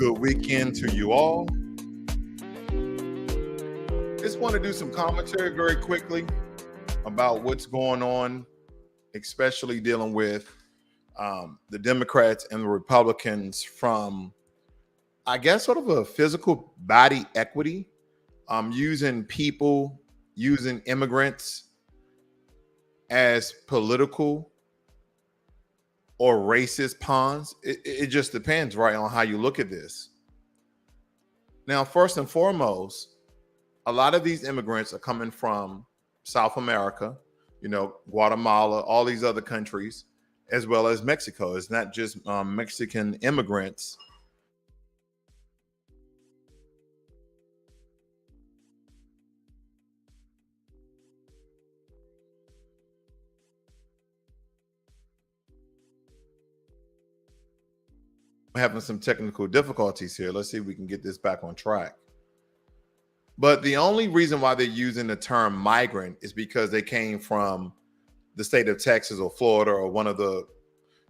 Good weekend to you all. Just want to do some commentary very quickly about what's going on, especially dealing with the Democrats and the Republicans from, I guess, sort of a physical body equity, using people, using immigrants as political or racist pawns. It just depends, right, on how you look at this. Now, first and foremost, a lot of these immigrants are coming from South America, Guatemala, all these other countries, as well as Mexico. It's not just Mexican immigrants. We're having some technical difficulties here. Let's see if we can get this back on track. But the only reason why they're using the term migrant is because they came from the state of Texas or Florida or one of the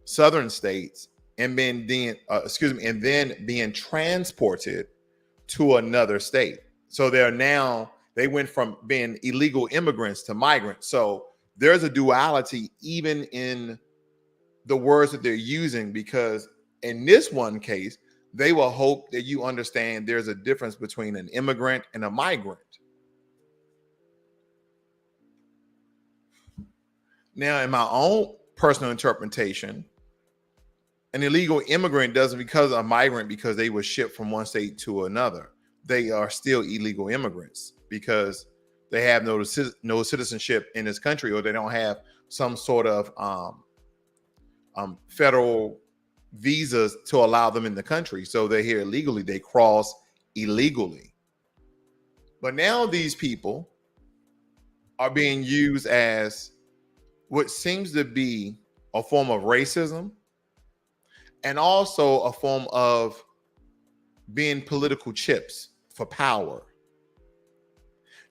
southern states and then being transported to another state. So they went from being illegal immigrants to migrants. So there's a duality even in the words that they're using, because in this one case, they will hope that you understand there's a difference between an immigrant and a migrant. Now, in my own personal interpretation, an illegal immigrant doesn't because a migrant because they were shipped from one state to another. They are still illegal immigrants because they have no citizenship in this country, or they don't have some sort of federal visas to allow them in the country. So they're here illegally. They cross illegally. But now these people are being used as what seems to be a form of racism and also a form of being political chips for power.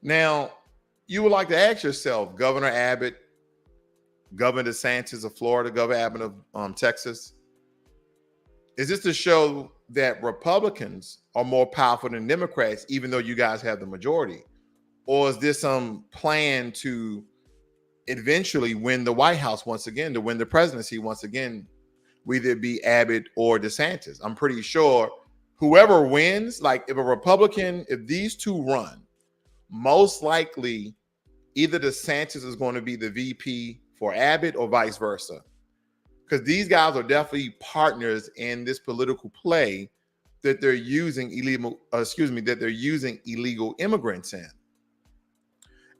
Now, you would like to ask yourself, Governor Abbott, Governor DeSantis of Florida, Governor Abbott of Texas, is this to show that Republicans are more powerful than Democrats, even though you guys have the majority? Or is this some plan to eventually win the White House once again, to win the presidency once again, whether it be Abbott or DeSantis? I'm pretty sure whoever wins, like if these two run, most likely either DeSantis is going to be the VP for Abbott or vice versa. Because these guys are definitely partners in this political play that they're using illegal immigrants in.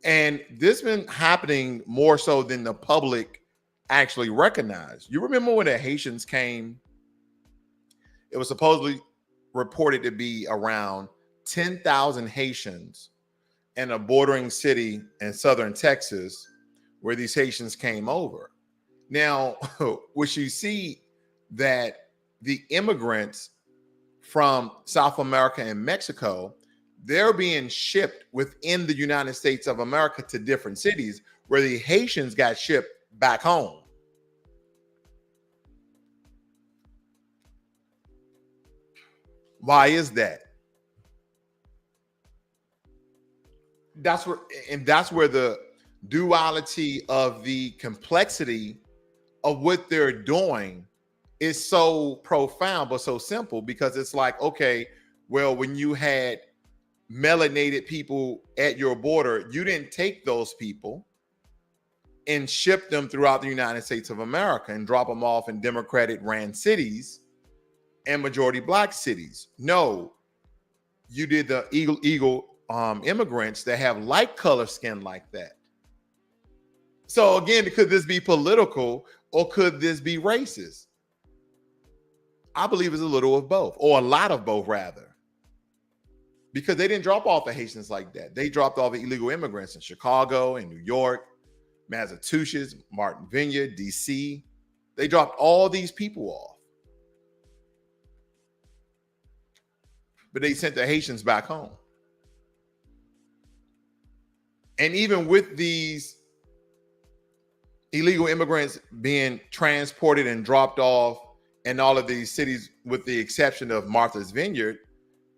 And this has been happening more so than the public actually recognized. You remember when the Haitians came, it was supposedly reported to be around 10,000 Haitians in a bordering city in southern Texas where these Haitians came over. Now, what you see that the immigrants from South America and Mexico, they're being shipped within the United States of America to different cities where the Haitians got shipped back home. Why is that? That's where the duality of the complexity of what they're doing is so profound but so simple, because it's like, okay, well, when you had melanated people at your border, you didn't take those people and ship them throughout the United States of America and drop them off in Democratic ran cities and majority black cities. No, you did the illegal immigrants that have light color skin like that. So again, could this be political or could this be racist? I believe it's a little of both, or a lot of both rather, because they didn't drop off the Haitians like that. They dropped all the illegal immigrants in Chicago and New York, Massachusetts, Martin Vineyard, DC. They dropped all these people off, but they sent the Haitians back home. And even with these illegal immigrants being transported and dropped off and all of these cities, with the exception of Martha's Vineyard,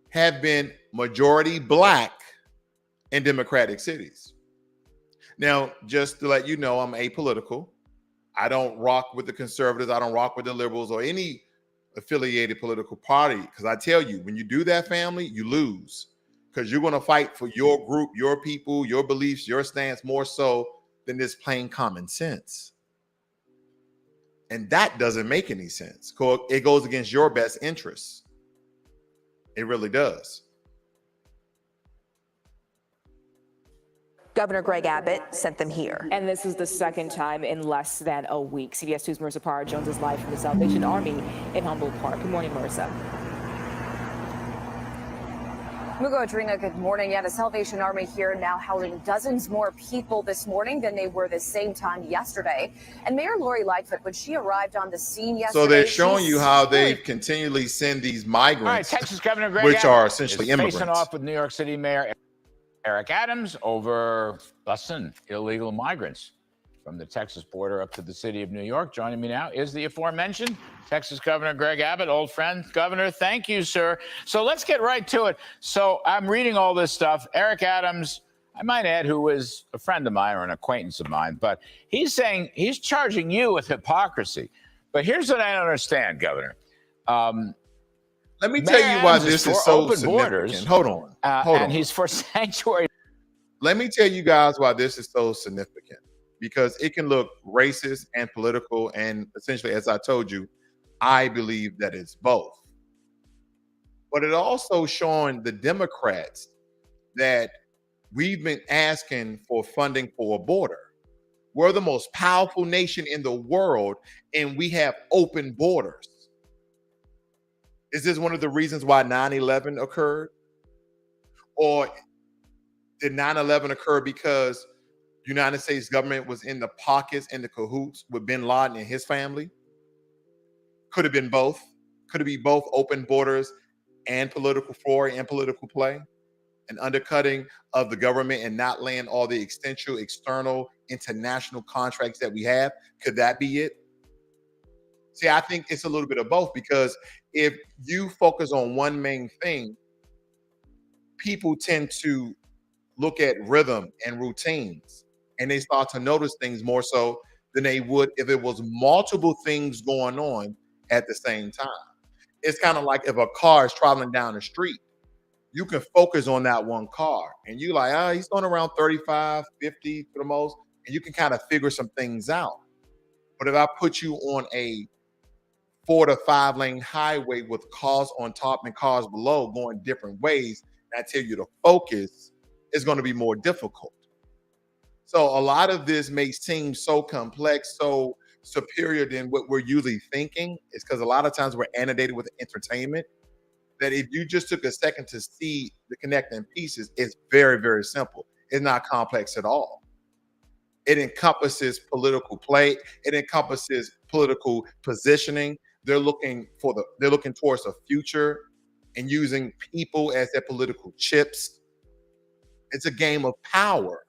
have been majority Black and Democratic cities. Now, just to let you know, I'm apolitical. I don't rock with the conservatives. I don't rock with the liberals or any affiliated political party, because I tell you, when you do that, family, you lose, because you're going to fight for your group, your people, your beliefs, your stance more so than this plain common sense. And that doesn't make any sense. It goes against your best interests. It really does. Governor Greg Abbott sent them here. And this is the second time in less than a week. CBS 2's Marissa Parra-Jones is live from the Salvation Army in Humboldt Park. Good morning, Marissa. Mugo Adrina, good morning. Yeah, the Salvation Army here now housing dozens more people this morning than they were the same time yesterday. And Mayor Lori Lightfoot, when she arrived on the scene yesterday, so they're showing you how they continually send these migrants, all right, Texas Governor Greg which Abbott are essentially is immigrants, facing off with New York City Mayor Eric Adams over busing illegal migrants from the Texas border up to the city of New York. Joining me now is the aforementioned Texas Governor Greg Abbott, old friend. Governor, thank you, sir. So let's get right to it. So I'm reading all this stuff. Eric Adams, I might add, who is a friend of mine or an acquaintance of mine, but he's saying he's charging you with hypocrisy. But here's what I don't understand, Governor. Let me tell you why this is so open significant. Borders, Hold on. And he's for sanctuary. Let me tell you guys why this is so significant. Because it can look racist and political, and essentially, as I told you, I believe that it's both. But it also showing the Democrats that we've been asking for funding for a border. We're the most powerful nation in the world, and we have open borders. Is this one of the reasons why 9/11 occurred? Or did 9/11 occur because the United States government was in the pockets and the cahoots with bin Laden and his family? Could have been both. Could it be both open borders and political foray and political play? An undercutting of the government and not laying all the external international contracts that we have? Could that be it? See, I think it's a little bit of both, because if you focus on one main thing, people tend to look at rhythm and routines, and they start to notice things more so than they would if it was multiple things going on at the same time. It's kind of like if a car is traveling down the street, you can focus on that one car, and you like, he's going around 35, 50 for the most, and you can kind of figure some things out. But if I put you on a 4 to 5 lane highway with cars on top and cars below going different ways, and I tell you to focus, it's going to be more difficult. So a lot of this may seem so complex, so superior than what we're usually thinking. It's because a lot of times we're inundated with entertainment, that if you just took a second to see the connecting pieces, it's very, very simple. It's not complex at all. It encompasses political play. It encompasses political positioning. They're looking towards a future and using people as their political chips. It's a game of power.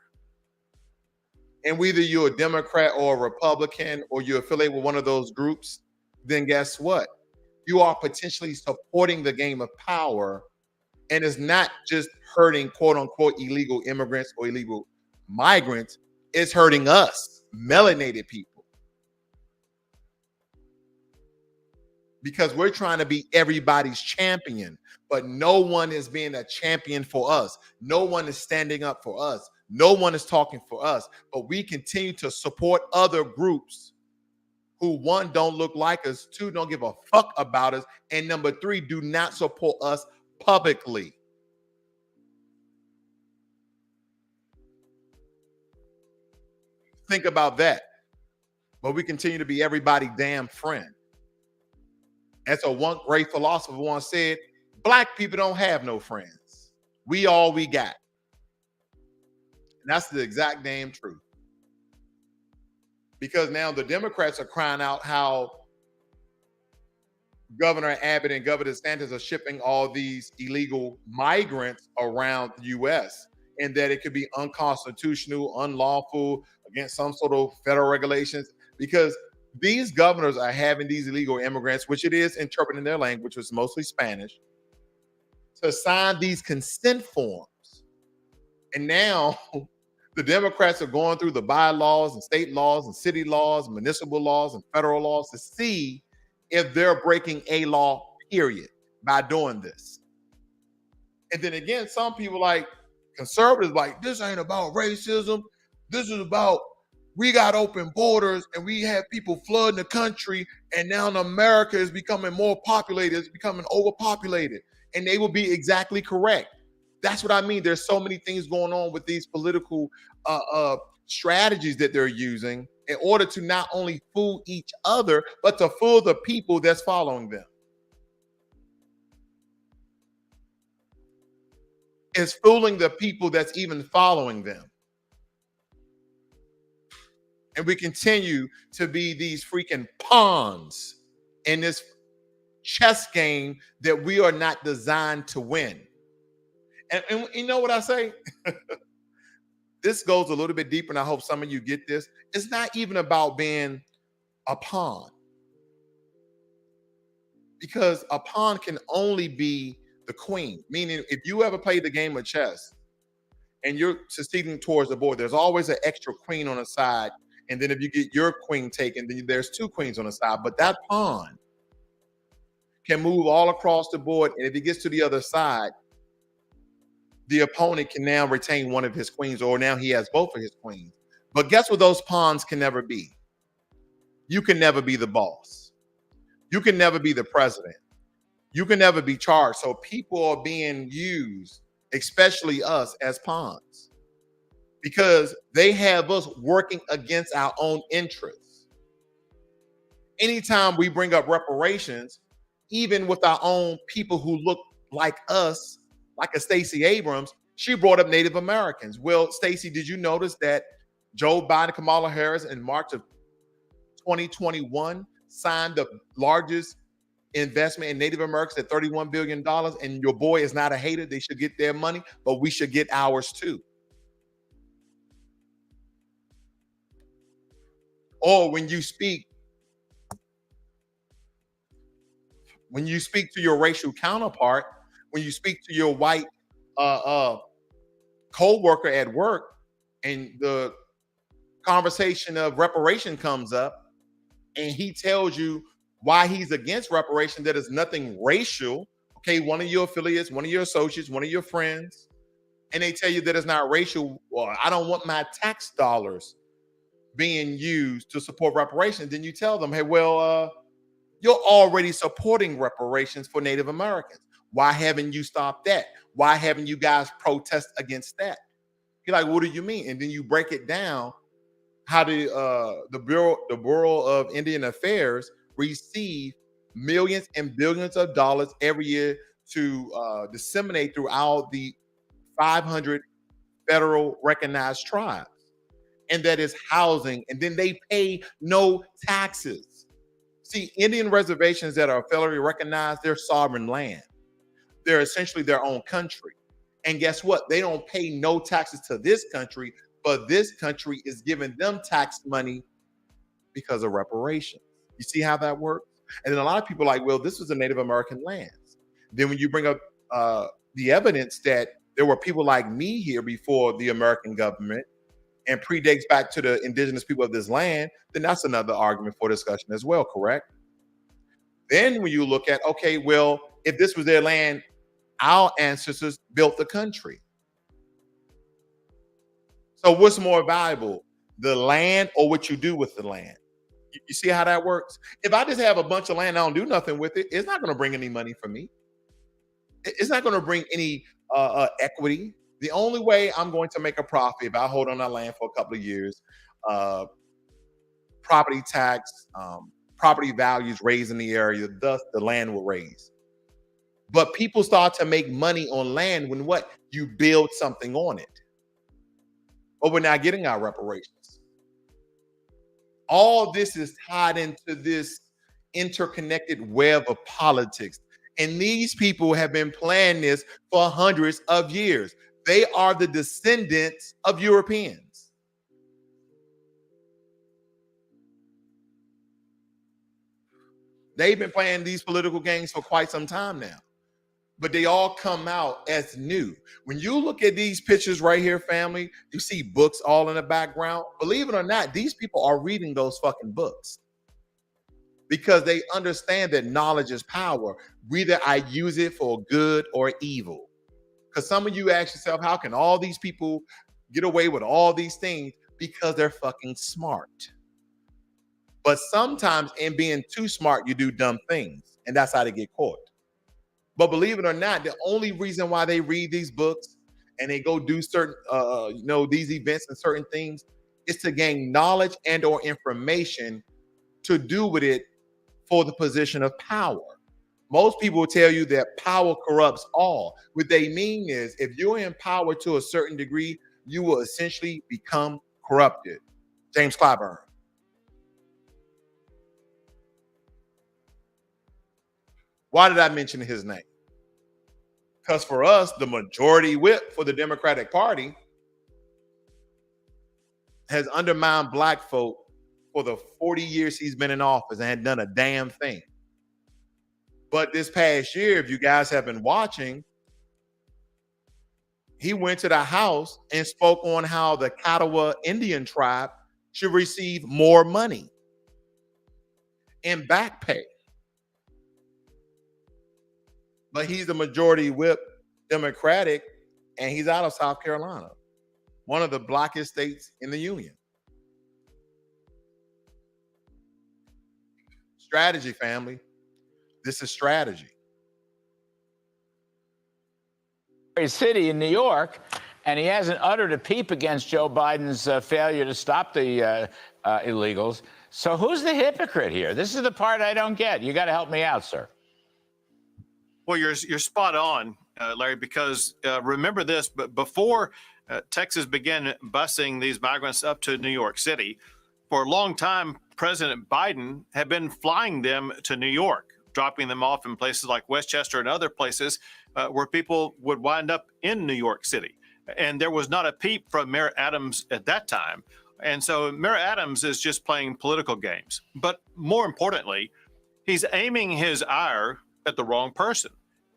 And whether you're a Democrat or a Republican, or you're affiliated with one of those groups, then guess what? You are potentially supporting the game of power, and it's not just hurting quote unquote illegal immigrants or illegal migrants. It's hurting us, melanated people, because we're trying to be everybody's champion, but no one is being a champion for us. No one is standing up for us. No one is talking for us, but we continue to support other groups who, one, don't look like us, two, don't give a fuck about us, and number three, do not support us publicly. Think about that. But we continue to be everybody's damn friend. And so one great philosopher once said, Black people don't have no friends. We all we got. And that's the exact damn truth. Because now the Democrats are crying out how Governor Abbott and Governor DeSantis are shipping all these illegal migrants around the U.S., and that it could be unconstitutional, unlawful, against some sort of federal regulations. Because These governors are having these illegal immigrants, which it is interpreting their language, which is mostly Spanish, to sign these consent forms. And now the Democrats are going through the bylaws and state laws and city laws, and municipal laws and federal laws to see if they're breaking a law, period, by doing this. And then again, some people like conservatives like, this ain't about racism. This is about, we got open borders and we have people flooding the country, and now America is becoming more populated, it's becoming overpopulated. And they will be exactly correct. That's what I mean. There's so many things going on with these political strategies that they're using in order to not only fool each other, but to fool the people that's following them. It's fooling the people that's even following them. And we continue to be these freaking pawns in this chess game that we are not designed to win. And you know what I say? This goes a little bit deeper, and I hope some of you get this. It's not even about being a pawn, because a pawn can only be the queen. Meaning, if you ever played the game of chess and you're succeeding towards the board, there's always an extra queen on the side. And then if you get your queen taken, then there's two queens on the side. But that pawn can move all across the board. And if he gets to the other side, the opponent can now retain one of his queens, or now he has both of his queens. But guess what those pawns can never be? You can never be the boss. You can never be the president. You can never be charged. So people are being used, especially us, as pawns, because they have us working against our own interests. Anytime we bring up reparations, even with our own people who look like us, like a Stacey Abrams, she brought up Native Americans. Well, Stacey, did you notice that Joe Biden, Kamala Harris in March of 2021 signed the largest investment in Native Americans at $31 billion, and your boy is not a hater? They should get their money, but we should get ours too. Or when you speak to your racial counterpart, when you speak to your white co-worker at work, and the conversation of reparation comes up, and he tells you why he's against reparation, that is nothing racial. Okay, one of your affiliates, one of your associates, one of your friends, and they tell you that it's not racial. Well, I don't want my tax dollars being used to support reparations. Then you tell them, hey, well, you're already supporting reparations for Native Americans. Why haven't you stopped that? Why haven't you guys protest against that? You're like, what do you mean? And then you break it down how the Bureau of Indian Affairs receive millions and billions of dollars every year to disseminate throughout the 500 federal recognized tribes. And that is housing. And then they pay no taxes. See, Indian reservations that are federally recognized, they're sovereign land. They're essentially their own country. And guess what? They don't pay no taxes to this country, but this country is giving them tax money because of reparations. You see how that works? And then a lot of people are like, well, this was a Native American land. Then when you bring up the evidence that there were people like me here before the American government and predates back to the indigenous people of this land, then that's another argument for discussion as well, correct? Then when you look at, okay, well, if this was their land, our ancestors built the country. So what's more valuable, the land or what you do with the land? You see how that works? If I just have a bunch of land, I don't do nothing with it, it's not going to bring any money for me. It's not going to bring any equity. The only way I'm going to make a profit if I hold on that land for a couple of years, property tax, property values raise in the area, thus the land will raise. But people start to make money on land when what? You build something on it. But we're not getting our reparations. All this is tied into this interconnected web of politics. And these people have been playing this for hundreds of years. They are the descendants of Europeans. They've been playing these political games for quite some time now, but they all come out as new. When you look at these pictures right here, family, you see books all in the background. Believe it or not, these people are reading those fucking books because they understand that knowledge is power. Whether I use it for good or evil. Because some of you ask yourself, how can all these people get away with all these things? Because they're fucking smart. But sometimes in being too smart, you do dumb things. And that's how they get caught. But believe it or not, the only reason why they read these books and they go do certain, these events and certain things is to gain knowledge and or information to do with it for the position of power. Most people will tell you that power corrupts all. What they mean is if you're in power to a certain degree, you will essentially become corrupted. James Clyburn. Why did I mention his name? Because for us, the majority whip for the Democratic Party has undermined black folk for the 40 years he's been in office and had done a damn thing. But this past year, if you guys have been watching, he went to the House and spoke on how the Kiowa Indian tribe should receive more money in back pay. But he's the majority whip Democratic, and he's out of South Carolina, one of the blackest states in the union. Strategy, family. This is strategy. City in New York, and he hasn't uttered a peep against Joe Biden's failure to stop the illegals. So who's the hypocrite here? This is the part I don't get. You got to help me out, sir. Well, you're spot on, Larry, because remember this, but before Texas began busing these migrants up to New York City, for a long time, President Biden had been flying them to New York, dropping them off in places like Westchester and other places where people would wind up in New York City. And there was not a peep from Mayor Adams at that time. And so Mayor Adams is just playing political games. But more importantly, he's aiming his ire at the wrong person.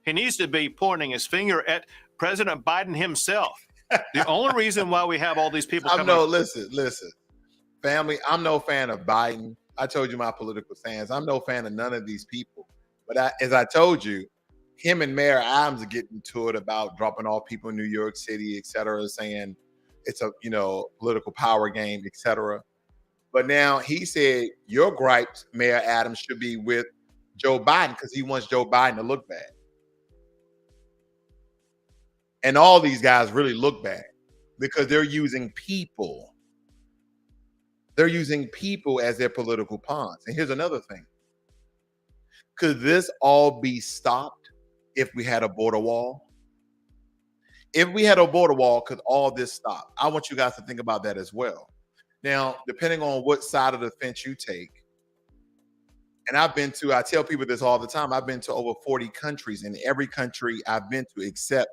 He needs to be pointing his finger at President Biden himself. The only reason why we have all these people coming. Listen, family, I'm no fan of Biden. I told you my political stance. I'm no fan of none of these people. But as I told you, him and Mayor Adams are getting to it about dropping off people in New York City, et cetera, saying it's a political power game, et cetera. But now he said your gripes, Mayor Adams, should be with Joe Biden because he wants Joe Biden to look bad. And all these guys really look bad because they're using people. They're using people as their political pawns. And here's another thing. Could this all be stopped if we had a border wall? If we had a border wall, could all this stop? I want you guys to think about that as well. Now, depending on what side of the fence you take, and I tell people this all the time, I've been to over 40 countries, and every country I've been to except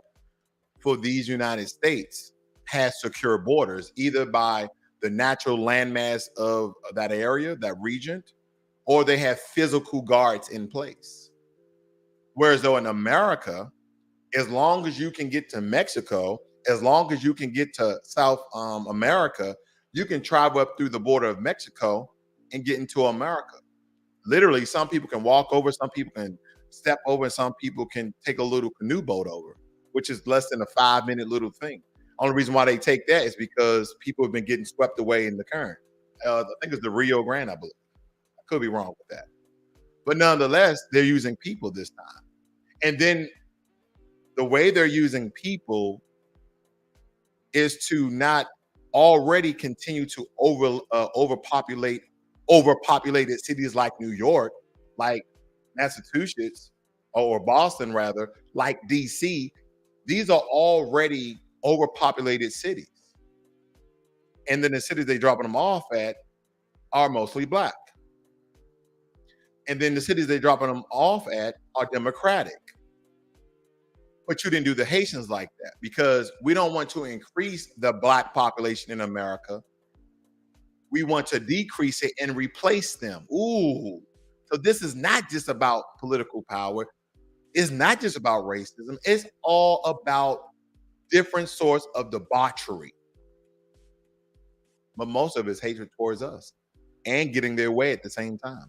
for these United States has secure borders, either by the natural landmass of that area, that region, or they have physical guards in place. Whereas though in America, as long as you can get to Mexico, as long as you can get to South America, you can travel up through the border of Mexico and get into America. Literally, some people can walk over, some people can step over, and some people can take a little canoe boat over, which is less than a 5-minute little thing. Only reason why they take that is because people have been getting swept away in the current. I think it's the Rio Grande, I believe. I could be wrong with that. But nonetheless, they're using people this time. And then the way they're using people is to not already continue to overpopulated cities like New York, like Massachusetts, or Boston rather, like DC. These are already overpopulated cities. And then the cities they're dropping them off at are mostly black. And then the cities they're dropping them off at are Democratic. But you didn't do the Haitians like that because we don't want to increase the black population in America. We want to decrease it and replace them. Ooh, So this is not just about political power. It's not just about racism. It's all about different sorts of debauchery. But most of it's hatred towards us and getting their way at the same time.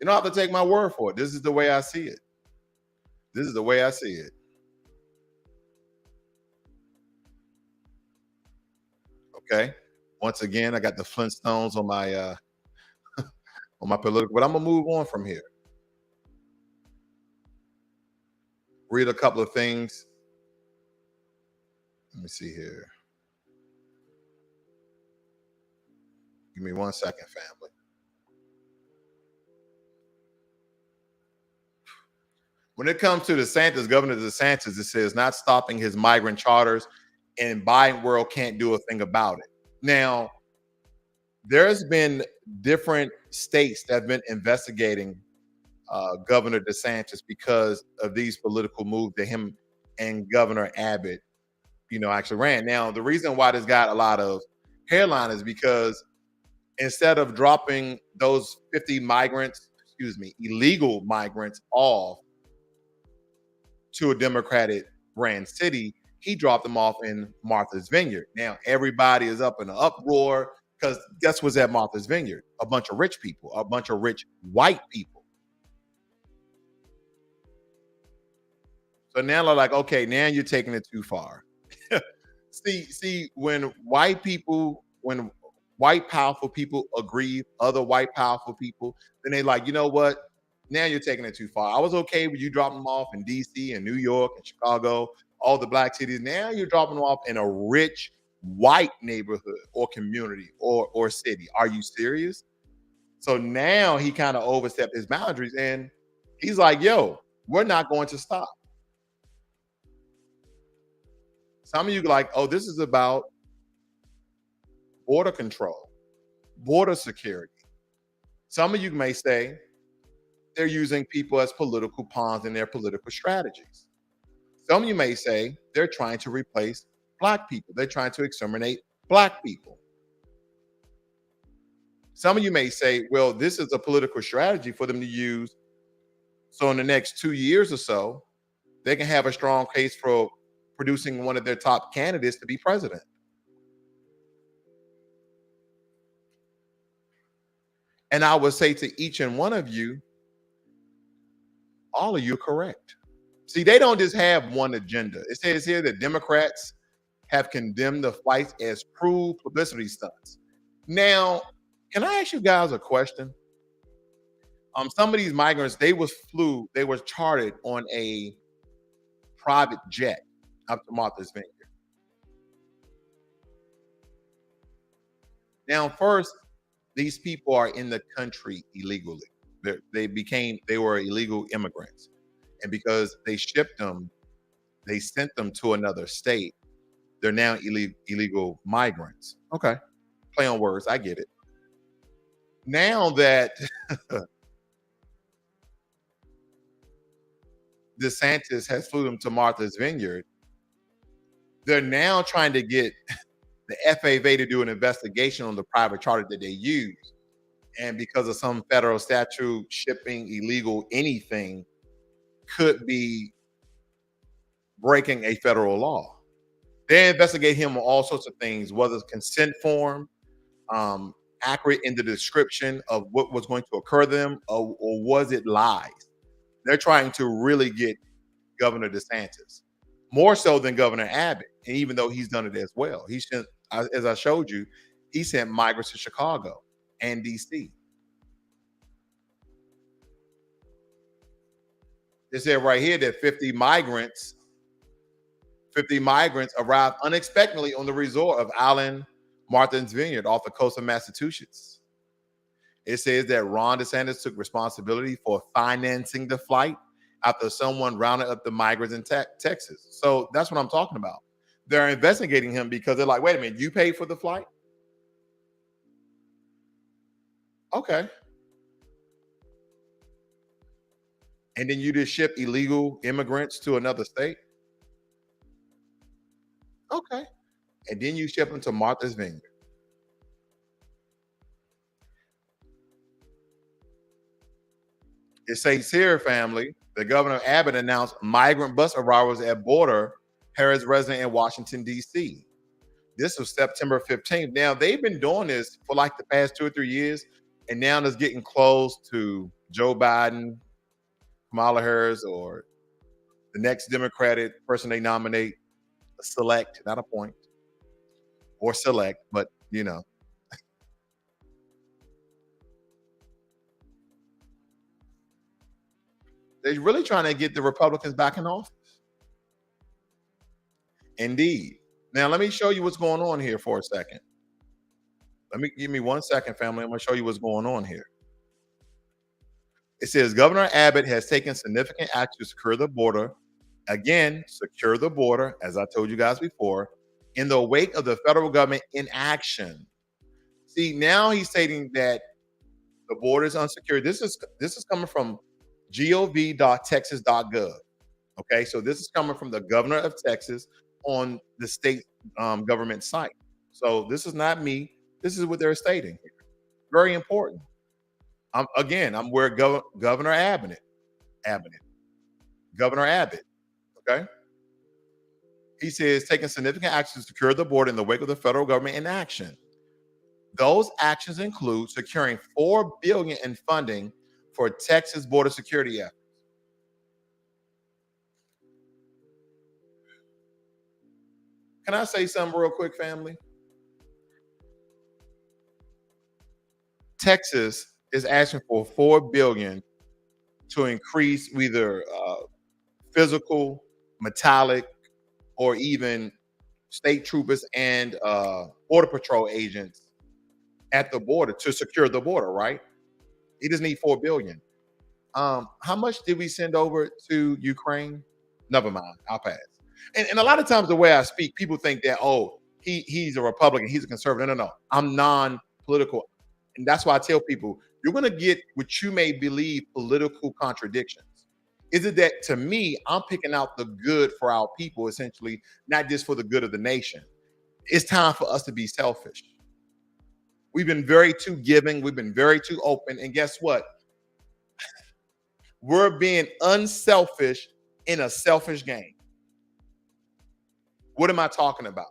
You don't have to take my word for it. This is the way I see it. This is the way I see it. Okay. Once again, I got the Flintstones on my on my political, but I'm gonna move on from here. Read a couple of things. Let me see here. Give me 1 second, family. When it comes to DeSantis, Governor DeSantis, it says not stopping his migrant charters, and Biden world can't do a thing about it. Now, there's been different states that have been investigating Governor DeSantis because of these political moves that him and Governor Abbott, actually ran. Now, the reason why this got a lot of headline is because instead of dropping those 50 illegal migrants off to a Democratic ran city, he dropped them off in Martha's Vineyard. Now, everybody is up in an uproar because guess what's at Martha's Vineyard? A bunch of rich people, a bunch of rich white people. So now they're like, okay, now you're taking it too far. see, when white powerful people aggrieve other white powerful people, then they like, you know what? Now you're taking it too far. I was okay with you dropping them off in DC and New York and Chicago, all the black cities. Now you're dropping them off in a rich white neighborhood or community or city. Are you serious? So now he kind of overstepped his boundaries and he's like, yo, we're not going to stop. Some of you are like, oh, this is about border control, border security. Some of you may say they're using people as political pawns in their political strategies. Some of you may say they're trying to replace black people. They're trying to exterminate black people. Some of you may say, well, this is a political strategy for them to use. So in the next 2 years or so, they can have a strong case for producing one of their top candidates to be president. And I would say to each and one of you, all of you are correct. See, they don't just have one agenda. It says here that Democrats have condemned the fight as cruel publicity stunts. Now, can I ask you guys a question? Some of these migrants, they were chartered on a private jet up to Martha's Vineyard. Now, first, these people are in the country illegally. They were illegal immigrants. And because they shipped them, they sent them to another state, they're now illegal migrants. Okay. Play on words. I get it. Now that DeSantis has flew them to Martha's Vineyard, they're now trying to get the FAA to do an investigation on the private charter that they use. And because of some federal statute, shipping illegal anything could be breaking a federal law. They investigate him on all sorts of things, whether it's consent form, accurate in the description of what was going to occur to them, or was it lies? They're trying to really get Governor DeSantis, more so than Governor Abbott. And even though he's done it as well, he sent, as I showed you, he sent migrants to Chicago and DC. They said right here that 50 migrants arrived unexpectedly on the resort of Island Martha's Vineyard off the coast of Massachusetts. It says that Ron DeSantis took responsibility for financing the flight after someone rounded up the migrants in Texas. So that's what I'm talking about. They're investigating him because they're like, wait a minute, you paid for the flight? Okay. And then you just ship illegal immigrants to another state? Okay. And then you ship them to Martha's Vineyard. It says here, family, the Governor Abbott announced migrant bus arrivals at border Harris resident in Washington, D.C. This was September 15th. Now, they've been doing this for like the past 2 or 3 years, and now it's getting close to Joe Biden, Kamala Harris, or the next Democratic person they nominate, select, not appoint, or select, but you know. They're really trying to get the Republicans back in office. Indeed. Now, let me show you what's going on here for a second. Give me 1 second, family. I'm going to show you what's going on here. It says Governor Abbott has taken significant action to secure the border. Again, secure the border, as I told you guys before, in the wake of the federal government inaction. See, now he's stating that the border is unsecured. This is coming from gov.texas.gov. Okay, so this is coming from the governor of Texas on the state government site. So this is not me. This is what they're stating. Very important. I'm where Governor Abbott. Governor Abbott. Okay. He says taking significant action to secure the border in the wake of the federal government inaction. Those actions include securing $4 billion in funding for Texas border security efforts. Can I say something real quick, family? Texas is asking for $4 billion to increase either physical, metallic, or even state troopers and border patrol agents at the border to secure the border, right? He just need $4 billion. How much did we send over to Ukraine? Never mind, I'll pass. And a lot of times the way I speak, people think that, oh, he's a Republican, he's a conservative. No. I'm non-political. And that's why I tell people, you're going to get what you may believe political contradictions. Is it that to me, I'm picking out the good for our people, essentially, not just for the good of the nation. It's time for us to be selfish. We've been very too giving. We've been very too open. And guess what? We're being unselfish in a selfish game. What am I talking about?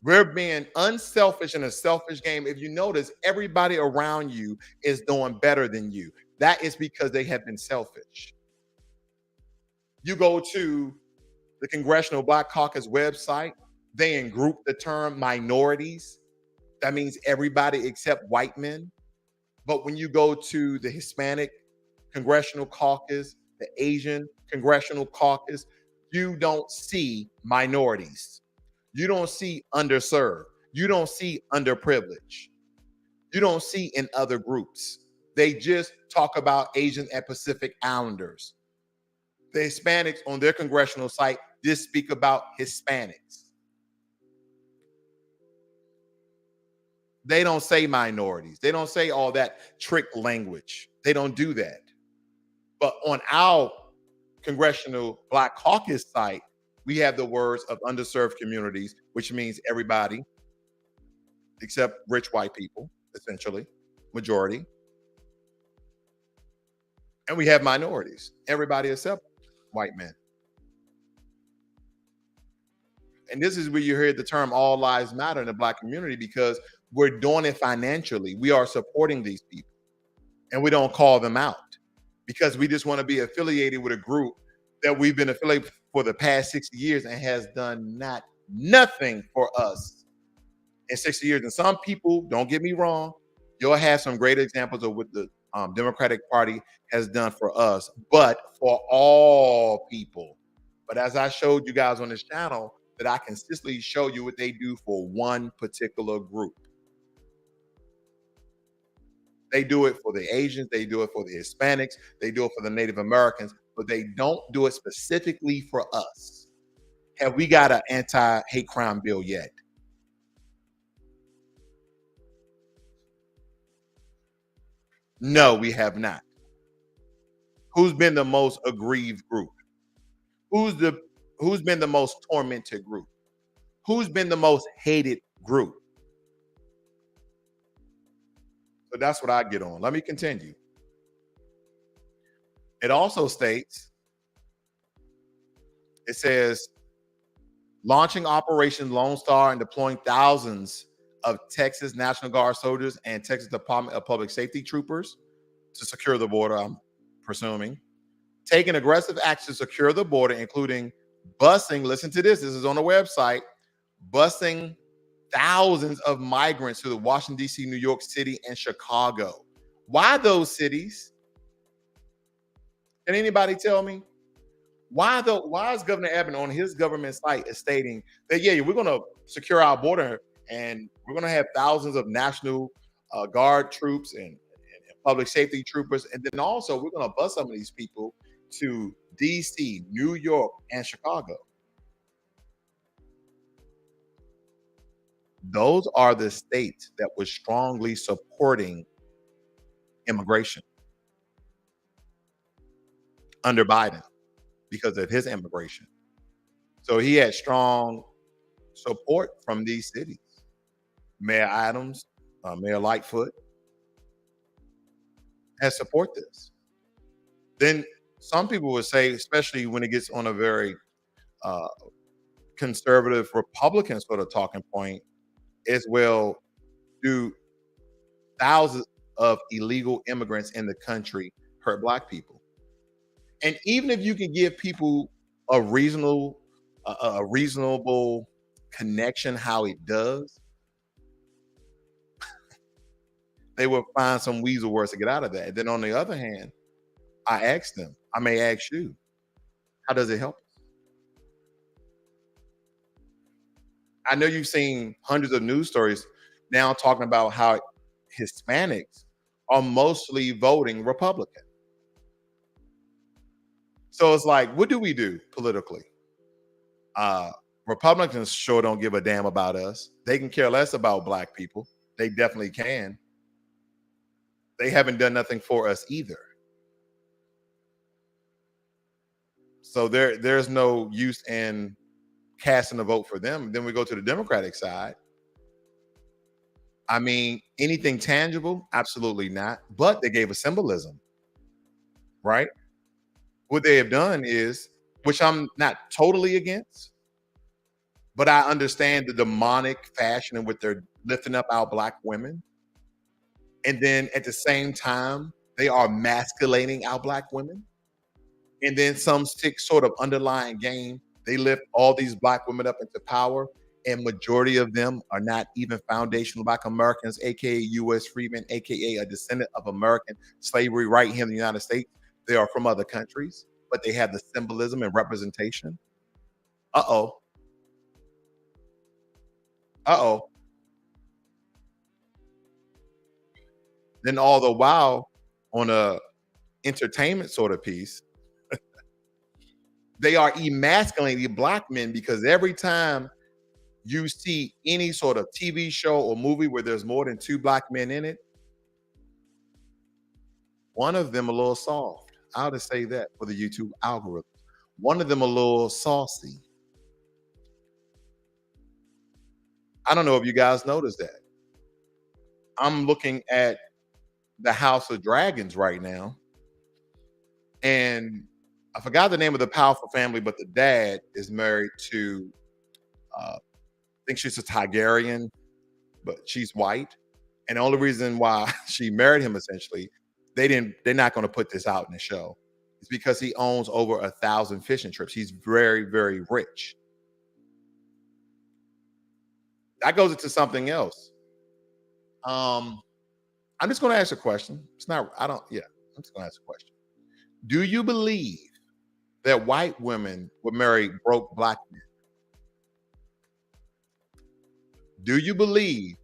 We're being unselfish in a selfish game. If you notice, everybody around you is doing better than you. That is because they have been selfish. You go to the Congressional Black Caucus website, they group the term minorities. That means everybody except white men. But when you go to the Hispanic Congressional Caucus, the Asian Congressional Caucus, you don't see minorities. You don't see underserved. You don't see underprivileged. You don't see in other groups. They just talk about Asian and Pacific Islanders. The Hispanics on their congressional site just speak about Hispanics. They don't say minorities. They don't say all that trick language. They don't do that. But on our Congressional Black Caucus site, we have the words of underserved communities, which means everybody except rich white people, essentially, majority. And we have minorities, everybody except white men. And this is where you hear the term all lives matter in the Black community, because we're doing it financially. We are supporting these people and we don't call them out because we just want to be affiliated with a group that we've been affiliated for the past 60 years and has done nothing for us in 60 years. And some people, don't get me wrong, you'll have some great examples of what the Democratic Party has done for us, but for all people. But as I showed you guys on this channel, that I consistently show you what they do for one particular group. They do it for the Asians, they do it for the Hispanics, they do it for the Native Americans, but they don't do it specifically for us. Have we got an anti-hate crime bill yet? No, we have not. Who's been the most aggrieved group? Who's been the most tormented group? Who's been the most hated group? So that's what I get on. Let me continue. It also states, it says, launching Operation Lone Star and deploying thousands of Texas National Guard soldiers and Texas Department of Public Safety troopers to secure the border, I'm presuming. Taking aggressive action to secure the border, including busing, listen to this is on the website, busing thousands of migrants to the Washington, D.C., New York City, and Chicago. Why those cities? Can anybody tell me? Why is Governor Abbott on his government site is stating that, yeah, we're going to secure our border and we're going to have thousands of National Guard troops and public safety troopers. And then also we're going to bus some of these people to DC, New York, and Chicago. Those are the states that were strongly supporting immigration under Biden because of his immigration. So he had strong support from these cities. Mayor Adams, Mayor Lightfoot has support this. Then some people would say, especially when it gets on a very conservative Republican sort of talking point, as well, do thousands of illegal immigrants in the country hurt Black people? And even if you can give people a reasonable connection how it does, they will find some weasel words to get out of that. And then on the other hand, I asked them, I may ask you, how does it help us? I know you've seen hundreds of news stories now talking about how Hispanics are mostly voting Republican. So it's like, what do we do politically? Republicans sure don't give a damn about us. They can care less about Black people. They definitely can. They haven't done nothing for us either. So there's no use in casting a vote for them. Then we go to the Democratic side. I mean, anything tangible? Absolutely not. But they gave a symbolism, right? What they have done is, which I'm not totally against, but I understand the demonic fashion in which they're lifting up our Black women. And then at the same time, they are masculating our Black women. And then some sick sort of underlying game, they lift all these Black women up into power, and majority of them are not even foundational Black Americans, aka U.S. freedmen, aka a descendant of American slavery right here in the United States. They are from other countries, but they have the symbolism and representation. Uh-oh. Then all the while, on a entertainment sort of piece, they are emasculating Black men, because every time you see any sort of TV show or movie where there's more than 2 Black men in it, one of them a little soft. I'll just say that for the YouTube algorithm. One of them a little saucy. I don't know if you guys noticed that. I'm looking at the House of Dragons right now, and I forgot the name of the powerful family, but the dad is married to, I think she's a Targaryen, but she's white. And the only reason why she married him, essentially, they're not going to put this out in the show. It's because he owns over 1,000 fishing trips. He's very, very rich. That goes into something else. I'm just going to ask a question. I'm just going to ask a question. Do you believe that white women would marry broke Black men? Do you believe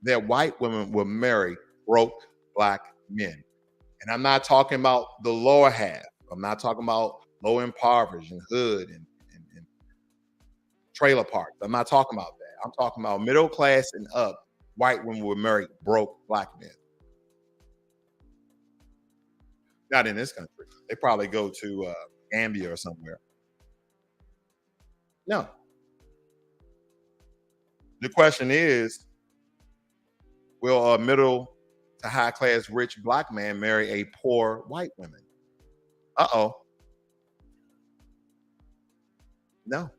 that white women will marry broke Black men? And I'm not talking about the lower half. I'm not talking about low impoverished and hood and trailer parks. I'm not talking about that. I'm talking about middle class and up. White women will marry broke Black men. Not in this country. They probably go to Gambia or somewhere. No. The question is, Will a middle to high class rich black man marry a poor white woman? Uh-oh. No,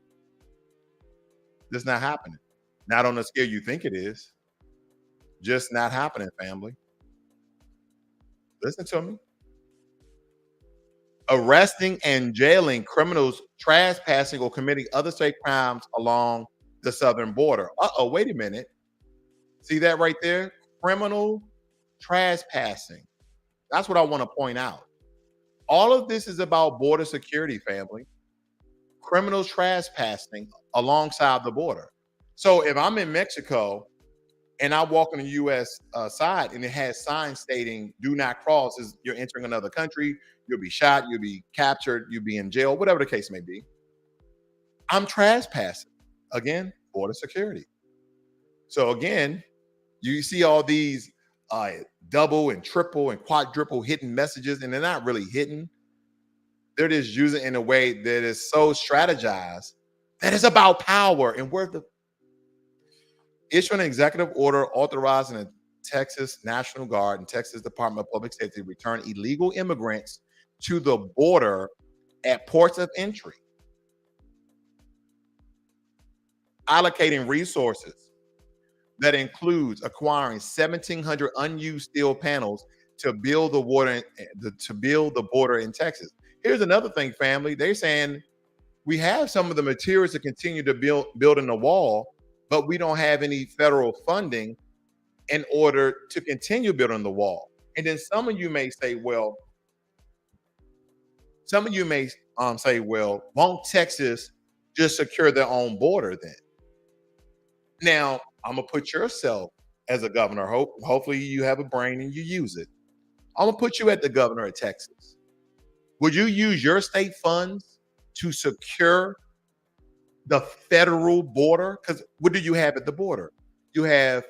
it's not happening. Not on the scale you think it is. Just not happening, family. Listen to me. Arresting and jailing criminals trespassing or committing other state crimes along the southern border. Uh-oh, wait a minute. See that right there? Criminal trespassing. That's what I want to point out. All of this is about border security, family. Criminals trespassing alongside the border. So if I'm in Mexico and I walk on the U.S. Side and it has signs stating "Do not cross," as you're entering another country, you'll be shot, you'll be captured, you'll be in jail, whatever the case may be. I'm trespassing. Again, border security. So again, you see all these double and triple and quadruple hidden messages, and they're not really hidden. They're just using it in a way that is so strategized that it's about power and where the issue an executive order authorizing the Texas National Guard and Texas Department of Public Safety to return illegal immigrants to the border at ports of entry, allocating resources that includes acquiring 1,700 unused steel panels to build the border in Texas. Here's another thing, family. They're saying we have some of the materials to continue to build in the wall, but we don't have any federal funding in order to continue building the wall. And then some of you may say, well, won't Texas just secure their own border then? Now, I'm gonna put yourself as a governor. Hopefully you have a brain and you use it. I'm gonna put you at the governor of Texas. Would you use your state funds to secure the federal border? Because what do you have at the border? You have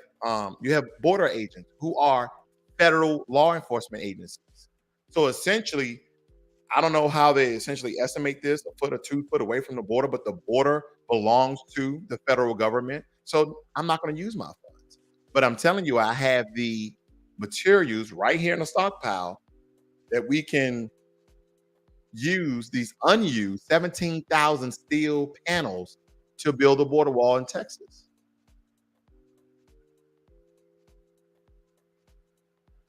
border agents who are federal law enforcement agencies. So essentially, I don't know how they essentially estimate this, a foot or 2 foot away from the border, but the border belongs to the federal government. So I'm not going to use my funds. But I'm telling you, I have the materials right here in the stockpile that we can use these unused 17,000 steel panels to build a border wall in Texas.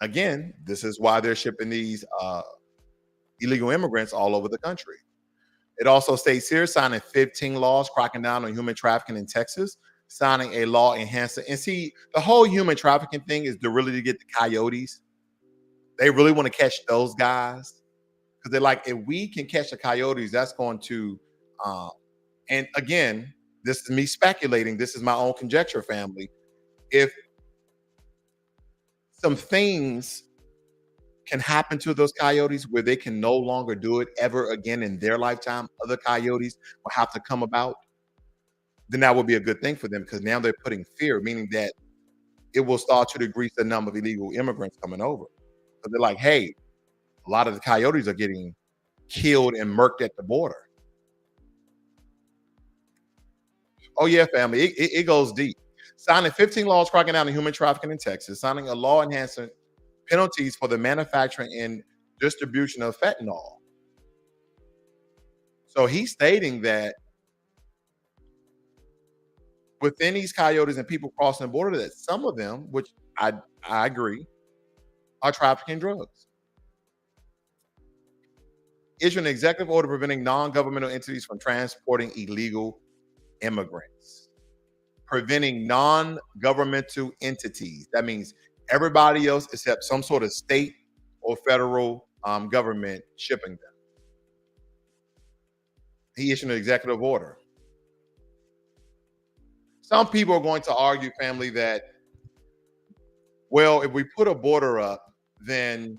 Again, this is why they're shipping these illegal immigrants all over the country. It also states here, signing 15 laws cracking down on human trafficking in Texas, signing a law enhancing. And see, the whole human trafficking thing is really to get the coyotes. They really want to catch those guys because they're like, if we can catch the coyotes, that's going to, and again, this is me speculating. This is my own conjecture, family. If some things can happen to those coyotes where they can no longer do it ever again in their lifetime, other coyotes will have to come about, then that would be a good thing for them because now they're putting fear, meaning that it will start to decrease the number of illegal immigrants coming over. So they're like, hey, a lot of the coyotes are getting killed and murked at the border. Oh yeah, family, it goes deep. Signing 15 laws cracking down on human trafficking in Texas, signing a law enhancing penalties for the manufacturing and distribution of fentanyl. So he's stating that within these coyotes and people crossing the border, that some of them, which I agree, are trafficking drugs. Issuing an executive order preventing non-governmental entities from transporting illegal immigrants. Preventing non-governmental entities. That means everybody else except some sort of state or federal government shipping them. He issued an executive order. Some people are going to argue, family, that, well, if we put a border up, then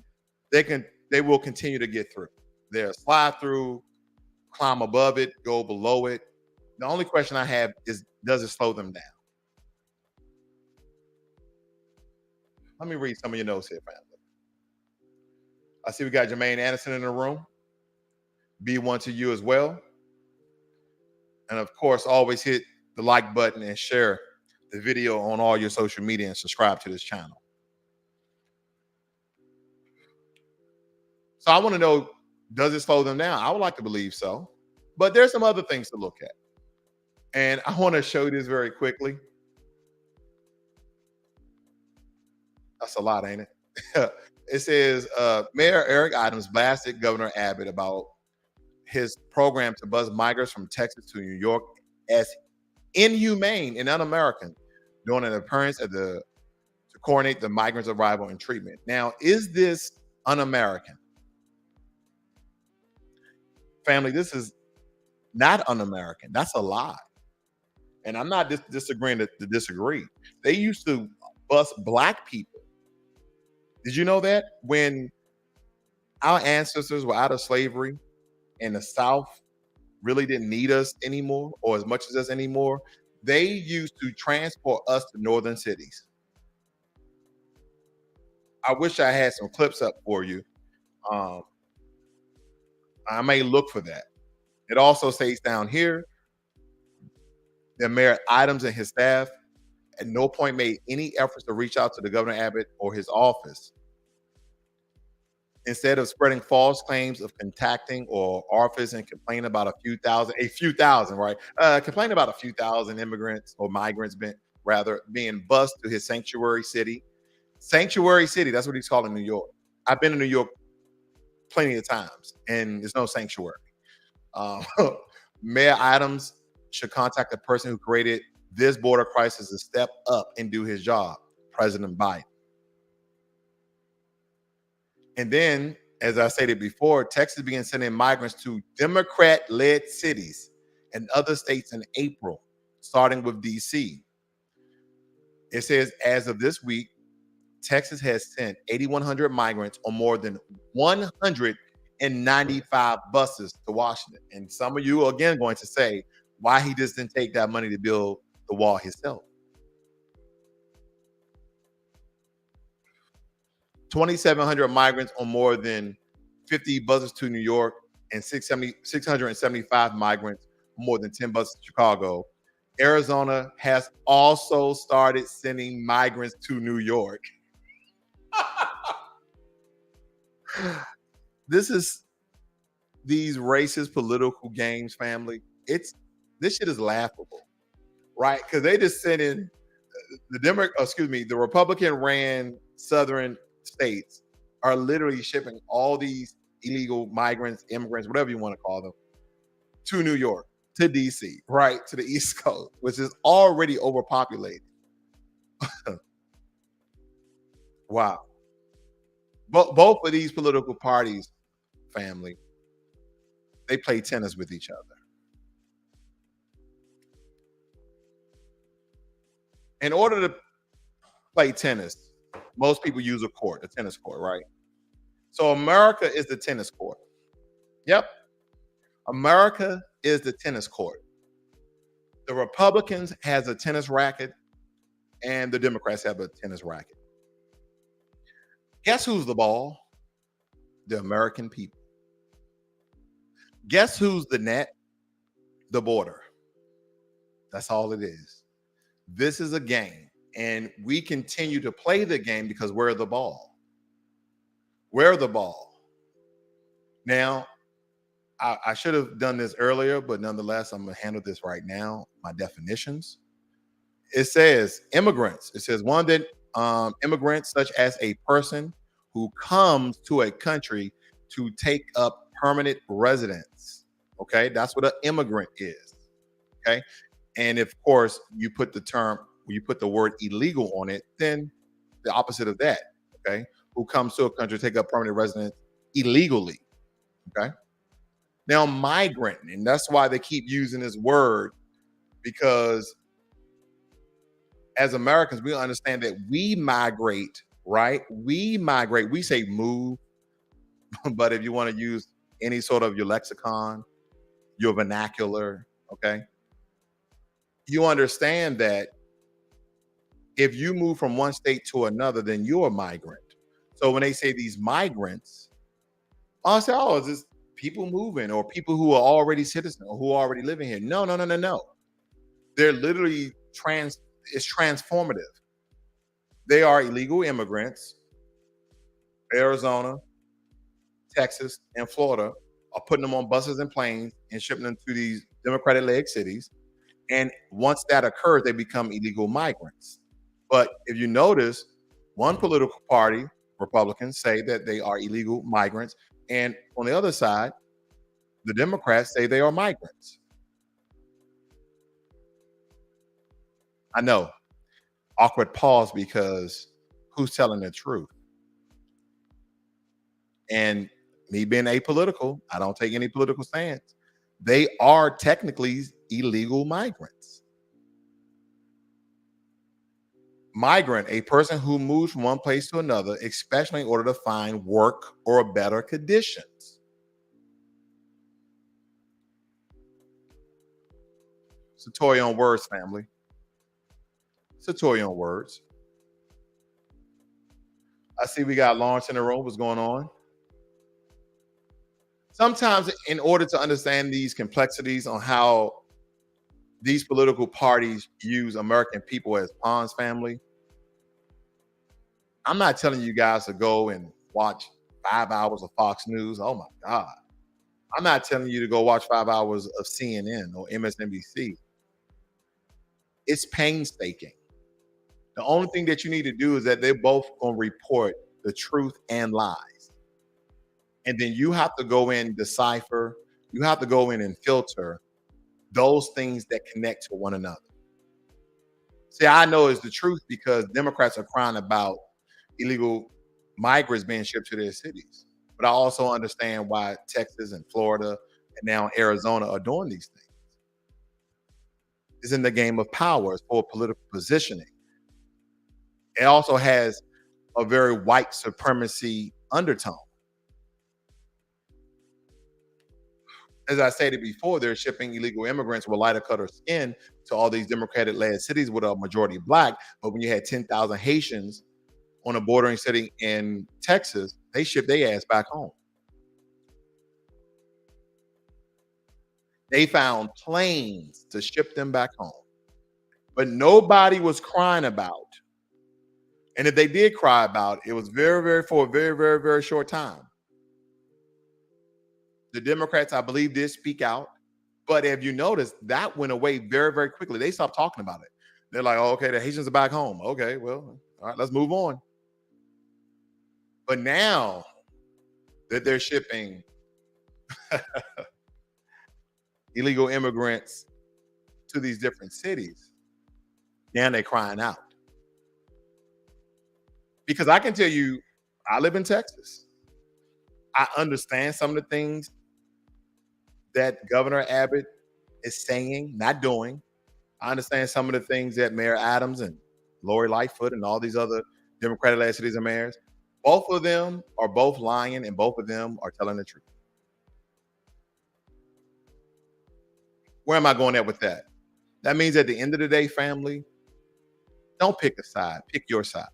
they will continue to get through. They'll slide through, climb above it, go below it. The only question I have is, does it slow them down? Let me read some of your notes here, family. I see we got Jermaine Anderson in the room. B1 to you as well. And of course, always hit the like button and share the video on all your social media and subscribe to this channel. So I want to know, does it slow them down? I would like to believe so. But there's some other things to look at. And I want to show you this very quickly. That's a lot, ain't it? It says Mayor Eric Adams blasted Governor Abbott about his program to bus migrants from Texas to New York as inhumane and un-American during an appearance to coordinate the migrants' arrival and treatment. Now, is this un-American? Family, this is not un-American. That's a lie. And I'm not disagreeing to disagree. They used to bus black people. Did you know that? When our ancestors were out of slavery and the South really didn't need us anymore or as much as us anymore, they used to transport us to northern cities. I wish I had some clips up for you. I may look for that. It also states down here that Mayor Adams and his staff at no point made any efforts to reach out to the Governor Abbott or his office. Instead of spreading false claims of contacting or office and complaining about a few thousand, right? Complaining about a few thousand immigrants or migrants being bused to his sanctuary city. Sanctuary city, that's what he's calling New York. I've been to New York plenty of times, and there's no sanctuary. Mayor Adams should contact the person who created this border crisis to step up and do his job, President Biden. And then, as I stated before, Texas began sending migrants to Democrat-led cities and other states in April, starting with DC. It says, as of this week, Texas has sent 8,100 migrants on more than 195 buses to Washington. And some of you are again going to say, why he just didn't take that money to build the wall himself. 2,700 migrants on more than 50 buses to New York and 675 migrants on more than 10 buses to Chicago. Arizona has also started sending migrants to New York. This is these racist political games, family. This shit is laughable, right? Because they just sent in the Republican-ran Southern states are literally shipping all these illegal migrants, immigrants, whatever you want to call them, to New York, to DC, right? To the East Coast, which is already overpopulated. Wow. Both of these political parties, family, they play tennis with each other. In order to play tennis, most people use a tennis court, right? So America is the tennis court. Yep. America is the tennis court. The Republicans has a tennis racket and the Democrats have a tennis racket. Guess who's the ball? The American people. Guess who's the net? The border. That's all it is. This is a game, and we continue to play the game because we're the ball. We're the ball. Now, I should have done this earlier, but nonetheless, I'm going to handle this right now. My definitions. It says immigrants. It says one that immigrants, such as a person who comes to a country to take up permanent residence. Okay, that's what an immigrant is. Okay. And if, of course, you put the word illegal on it, then the opposite of that, okay? Who comes to a country to take up permanent residence illegally, okay? Now, migrant, and that's why they keep using this word, because as Americans, we understand that we migrate, right? We migrate. We say move, but if you want to use any sort of your lexicon, your vernacular, okay? You understand that if you move from one state to another, then you're a migrant. So when they say these migrants, I say, oh, is this people moving or people who are already citizens or who are already living here? No. They're literally is transformative. They are illegal immigrants. Arizona, Texas, and Florida are putting them on buses and planes and shipping them to these Democratic-led cities. And once that occurs, they become illegal migrants. But if you notice, one political party, Republicans, say that they are illegal migrants. And on the other side, the Democrats say they are migrants. I know, awkward pause, because who's telling the truth? And me being apolitical, I don't take any political stance. They are technically illegal migrants. Migrant, a person who moves from one place to another, especially in order to find work or better conditions. It's a toy on words, family. It's a toy on words. I see we got Lawrence in the room. What's going on? Sometimes, in order to understand these complexities on how these political parties use American people as pawns, family, I'm not telling you guys to go and watch 5 hours of Fox News. Oh my God. I'm not telling you to go watch 5 hours of CNN or MSNBC. It's painstaking. The only thing that you need to do is that they're both going to report the truth and lies. And then you have to go in, decipher, you have to go in and filter those things that connect to one another. See, I know it's the truth because Democrats are crying about illegal migrants being shipped to their cities. But I also understand why Texas and Florida and now Arizona are doing these things. It's in the game of power. It's for political positioning. It also has a very white supremacy undertone. As I stated before, they're shipping illegal immigrants with lighter color skin to all these Democratic-led cities with a majority black. But when you had 10,000 Haitians on a bordering city in Texas, they shipped their ass back home. They found planes to ship them back home. But nobody was crying about. And if they did cry about it, it was for a very short time. The Democrats, I believe, did speak out. But if you notice, that went away very quickly. They stopped talking about it. They're like, oh, okay, the Haitians are back home. Okay, well, all right, let's move on. But now that they're shipping illegal immigrants to these different cities, now they're crying out. Because I can tell you, I live in Texas. I understand some of the things that Governor Abbott is saying, not doing. I understand some of the things that Mayor Adams and Lori Lightfoot and all these other Democratic-led cities and mayors, both of them are both lying and both of them are telling the truth. Where am I going at with that? That means at the end of the day, family, don't pick a side, pick your side.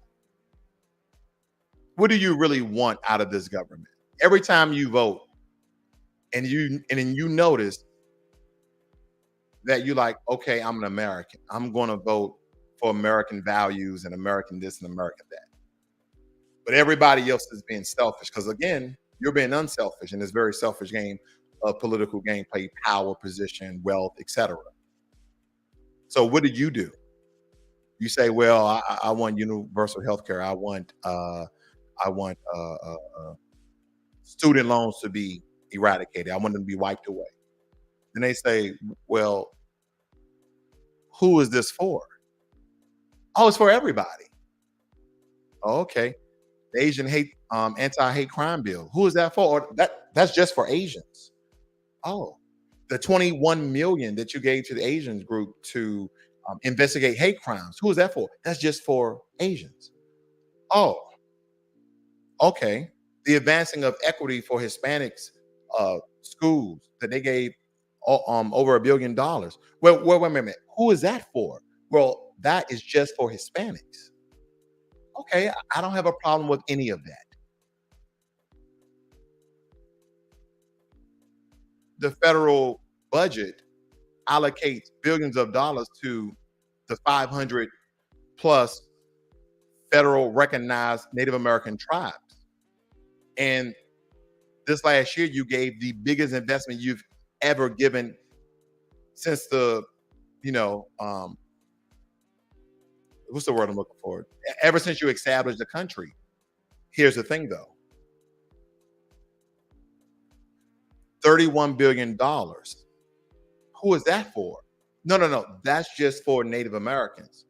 What do you really want out of this government? Every time you vote and then you notice that you're like, okay, I'm an American. I'm going to vote for American values and American this and American that. But everybody else is being selfish because, again, you're being unselfish in this very selfish game of political gameplay, power, position, wealth, etc. So what do? You say, well, I want universal health care. I want student loans to be eradicated. I want them to be wiped away. Then they say, well, who is this for? Oh, it's for everybody. Oh, okay. The Asian anti-hate crime bill. Who is that for? Or that's just for Asians. Oh, the 21 million that you gave to the Asians group to investigate hate crimes. Who is that for? That's just for Asians. Oh, okay. The advancing of equity for Hispanics schools that they gave over $1 billion. Well, wait a minute. Who is that for? Well, that is just for Hispanics. Okay, I don't have a problem with any of that. The federal budget allocates billions of dollars to the 500 plus federal recognized Native American tribes. And this last year, you gave the biggest investment you've ever given since the, what's the word I'm looking for? Ever since you established the country. Here's the thing though. $31 billion. Who is that for? No. That's just for Native Americans.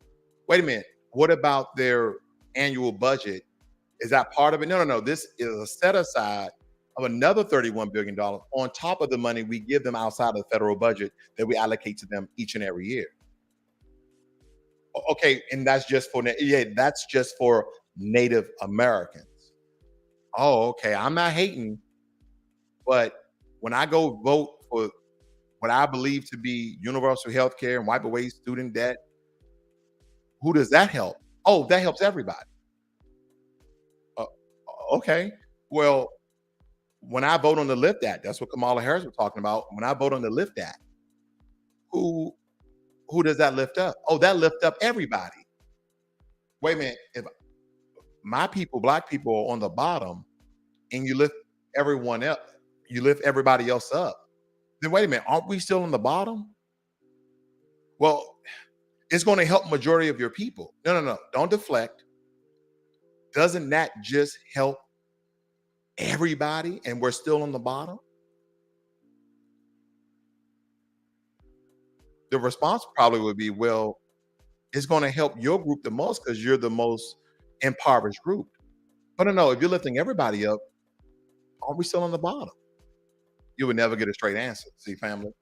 Wait a minute. What about their annual budget? Is that part of it? No. This is a set aside of another $31 billion on top of the money we give them outside of the federal budget that we allocate to them each and every year. Okay, and that's just for Native Americans. Oh, okay. I'm not hating, but when I go vote for what I believe to be universal health care and wipe away student debt, who does that help? Oh, that helps everybody. Okay. Well, when I vote on the LIFT Act, that's what Kamala Harris was talking about. When I vote on the LIFT Act, who does that lift up? Oh, that lift up everybody. Wait a minute. If my people, Black people, are on the bottom and you lift everyone else, you lift everybody else up, then wait a minute, aren't we still on the bottom? Well, it's going to help majority of your people. No. Don't deflect. Doesn't that just help everybody and we're still on the bottom? The response probably would be, well, it's going to help your group the most because you're the most impoverished group. But no, if you're lifting everybody up, aren't we still on the bottom? You would never get a straight answer. See, family?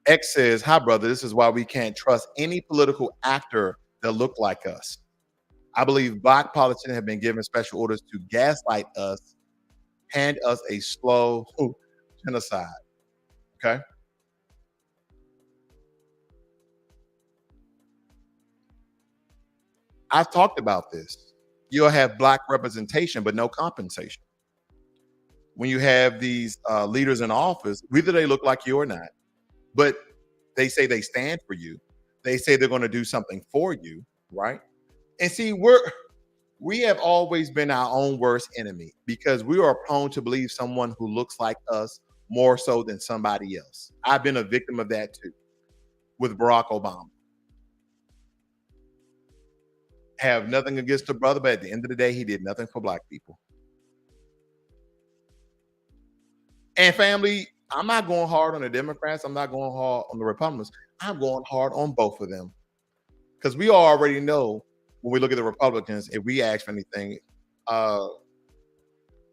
X says, hi, brother. This is why we can't trust any political actor that look like us. I believe Black politicians have been given special orders to gaslight us, hand us a slow genocide. Okay. I've talked about this. You'll have Black representation, but no compensation. When you have these leaders in office, whether they look like you or not, but they say they stand for you. They say they're going to do something for you, right? And see, we have always been our own worst enemy because we are prone to believe someone who looks like us more so than somebody else. I've been a victim of that too with Barack Obama. Have nothing against the brother, but at the end of the day, he did nothing for Black people. And family, I'm not going hard on the Democrats. I'm not going hard on the Republicans. I'm going hard on both of them. Because we already know when we look at the Republicans, if we ask for anything,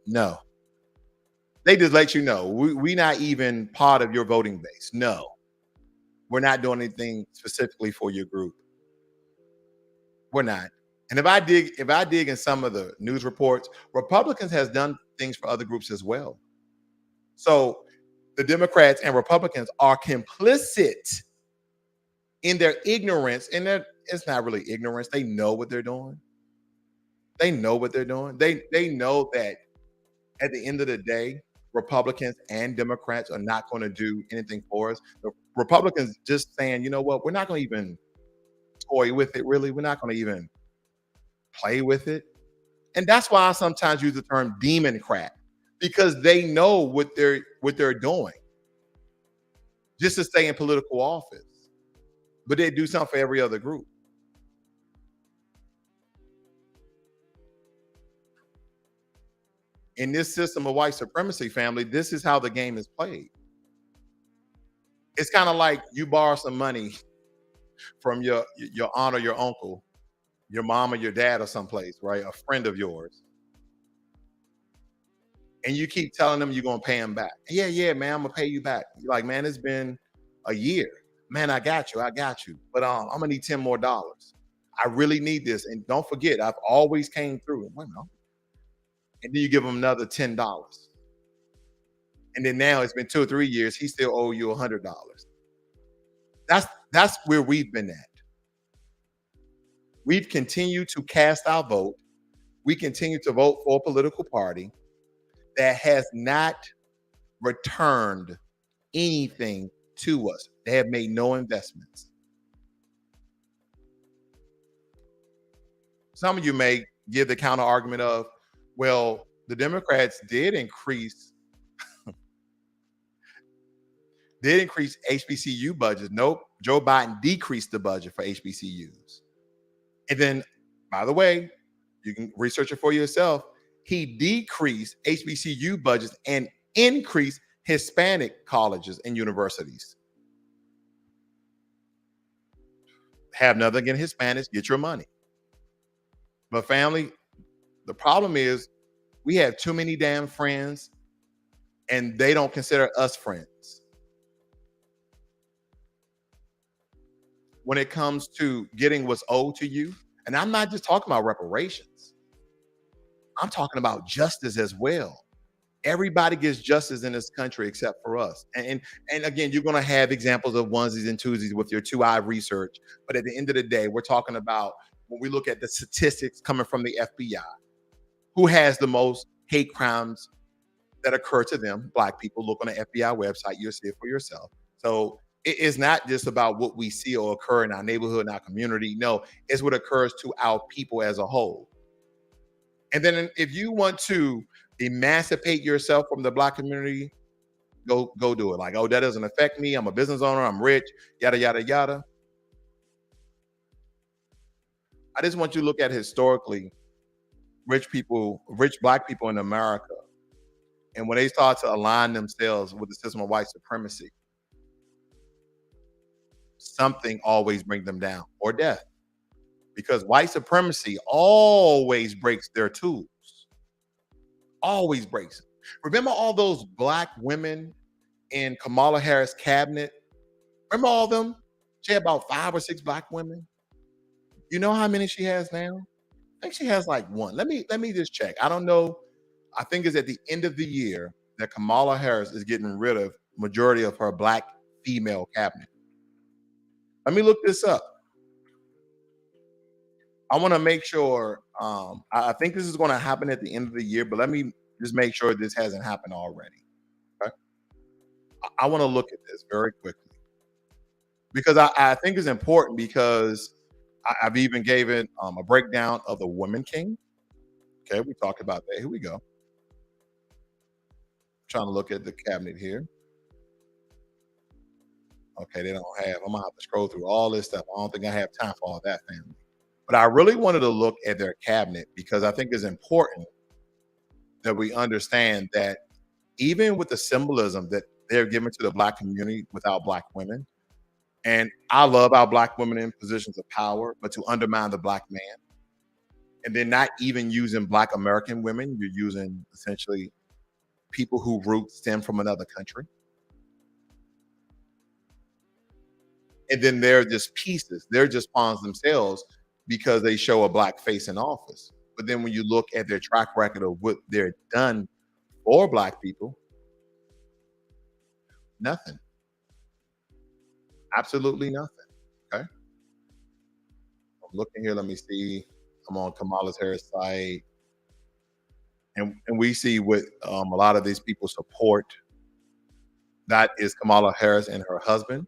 no. They just let you know, we not even part of your voting base. No. We're not doing anything specifically for your group. We're not. And if I dig in some of the news reports, Republicans has done things for other groups as well. So the Democrats and Republicans are complicit in their ignorance, and it's not really ignorance. They know what they're doing. They know what they're doing. They know that at the end of the day, Republicans and Democrats are not going to do anything for us. The Republicans just saying, you know what, we're not going to even toy with it, really. We're not going to even play with it. And that's why I sometimes use the term democrat, because they know what they're doing just to stay in political office. But they do something for every other group. In this system of white supremacy, family, this is how the game is played. It's kind of like you borrow some money from your aunt or your uncle, your mom or your dad or someplace, right? A friend of yours. And you keep telling them you're going to pay them back. Yeah, man, I'm going to pay you back. You're like, man, it's been a year. Man, I got you. But I'm going to need $10 more. I really need this. And don't forget, I've always came through. Wait a minute. And then you give him another $10. And then now it's been 2 or 3 years. He still owe you $100. That's where we've been at. We've continued to cast our vote. We continue to vote for a political party that has not returned anything to us. They have made no investments. Some of you may give the counter argument of, well, the Democrats did increase HBCU budgets. Nope. Joe Biden decreased the budget for HBCUs. And then, by the way, you can research it for yourself. He decreased HBCU budgets and increased Hispanic colleges and universities. Have nothing against Hispanics, get your money. But family, the problem is we have too many damn friends and they don't consider us friends. When it comes to getting what's owed to you, and I'm not just talking about reparations, I'm talking about justice as well. Everybody gets justice in this country except for us. And again, you're going to have examples of onesies and twosies with your 2-eye research. But at the end of the day, we're talking about when we look at the statistics coming from the FBI, who has the most hate crimes that occur to them? Black people. Look on the FBI website, you'll see it for yourself. So it is not just about what we see or occur in our neighborhood, in our community. No, it's what occurs to our people as a whole. And then if you want to emancipate yourself from the Black community, go do it. Like, oh, that doesn't affect me. I'm a business owner. I'm rich, yada, yada, yada. I just want you to look at historically rich Black people in America. And when they start to align themselves with the system of white supremacy, something always brings them down, or death. Because white supremacy always breaks their tools. Always breaks it. Remember all those Black women in Kamala Harris' cabinet? Remember all of them? She had about 5 or 6 Black women. You know how many she has now? I think she has like 1. Let me just check. I don't know. I think it's at the end of the year that Kamala Harris is getting rid of majority of her Black female cabinet. Let me look this up. I want to make sure, I think this is going to happen at the end of the year, but let me just make sure this hasn't happened already. Okay? I want to look at this very quickly because I think it's important, because I've even given a breakdown of the Women King. Okay, we talked about that. Here we go. Trying to look at the cabinet here. Okay, they don't have, I'm going to have to scroll through all this stuff. I don't think I have time for all that, family. But I really wanted to look at their cabinet because I think it's important that we understand that even with the symbolism that they're given to the Black community without Black women, and I love our Black women in positions of power, but to undermine the Black man, and then not even using Black American women, you're using essentially people whose roots stem from another country. And then they're just pieces. They're just pawns themselves because they show a Black face in office. But then when you look at their track record of what they're done for Black people, nothing. Absolutely nothing. Okay. I'm looking here. Let me see. I'm on Kamala Harris' site. And we see what a lot of these people support. That is Kamala Harris and her husband.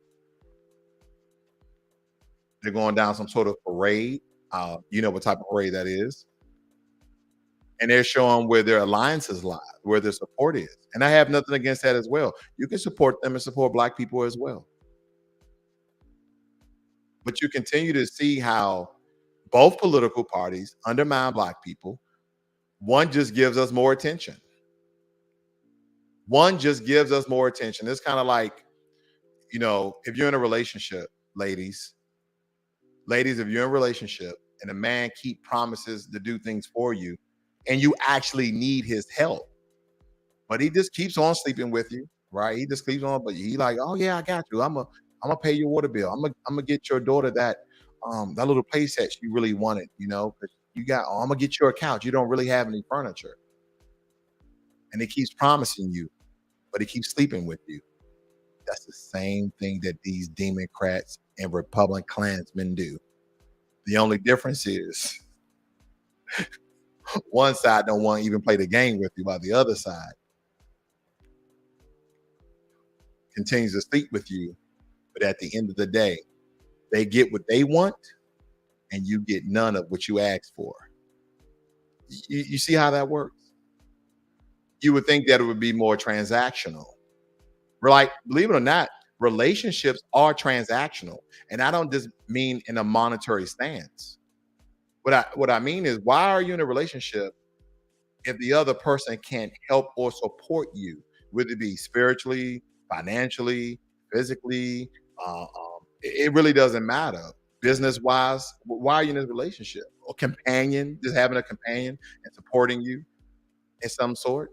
They're going down some sort of parade. You know what type of parade that is. And they're showing where their alliances lie, where their support is. And I have nothing against that as well. You can support them and support Black people as well. But you continue to see how both political parties undermine Black people. One just gives us more attention. One just gives us more attention. It's kind of like, you know, if you're in a relationship, ladies, if you're in a relationship and a man keep promises to do things for you and you actually need his help, but he just keeps on sleeping with you, right? He just keeps on, but he like, oh yeah, I got you. I'm gonna pay your water bill. I'm gonna get your daughter that little play set she really wanted, you know, but you got, oh, I'm gonna get you a couch. You don't really have any furniture. And he keeps promising you, but he keeps sleeping with you. That's the same thing that these Democrats and Republican Klansmen do. The only difference is one side don't want to even play the game with you, while the other side continues to sleep with you But at the end of the day, they get what they want and you get none of what you asked for. You see how that works? You would think that it would be more transactional. Like, believe it or not, relationships are transactional. And I don't just mean in a monetary stance. What I mean is, why are you in a relationship if the other person can't help or support you, whether it be spiritually, financially, physically? It really doesn't matter. Business wise, why are you in this relationship? Or companion, just having a companion and supporting you in some sort.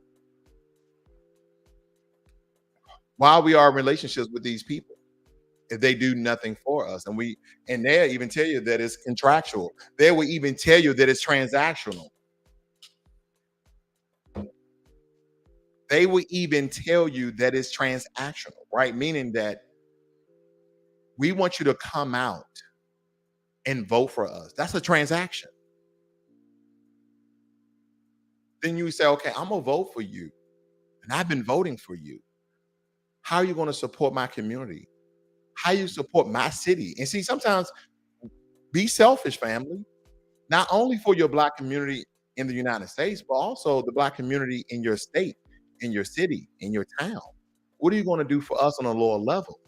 Why we are in relationships with these people if they do nothing for us? And they'll even tell you that it's contractual. They will even tell you that it's transactional. They will even tell you that it's transactional, right? Meaning that we want you to come out and vote for us. That's a transaction. Then you say, okay, I'm gonna vote for you. And I've been voting for you. How are you going to support my community? How you support my city? And see, sometimes be selfish, family, not only for your Black community in the United States, but also the Black community in your state, in your city, in your town. What are you going to do for us on a lower level?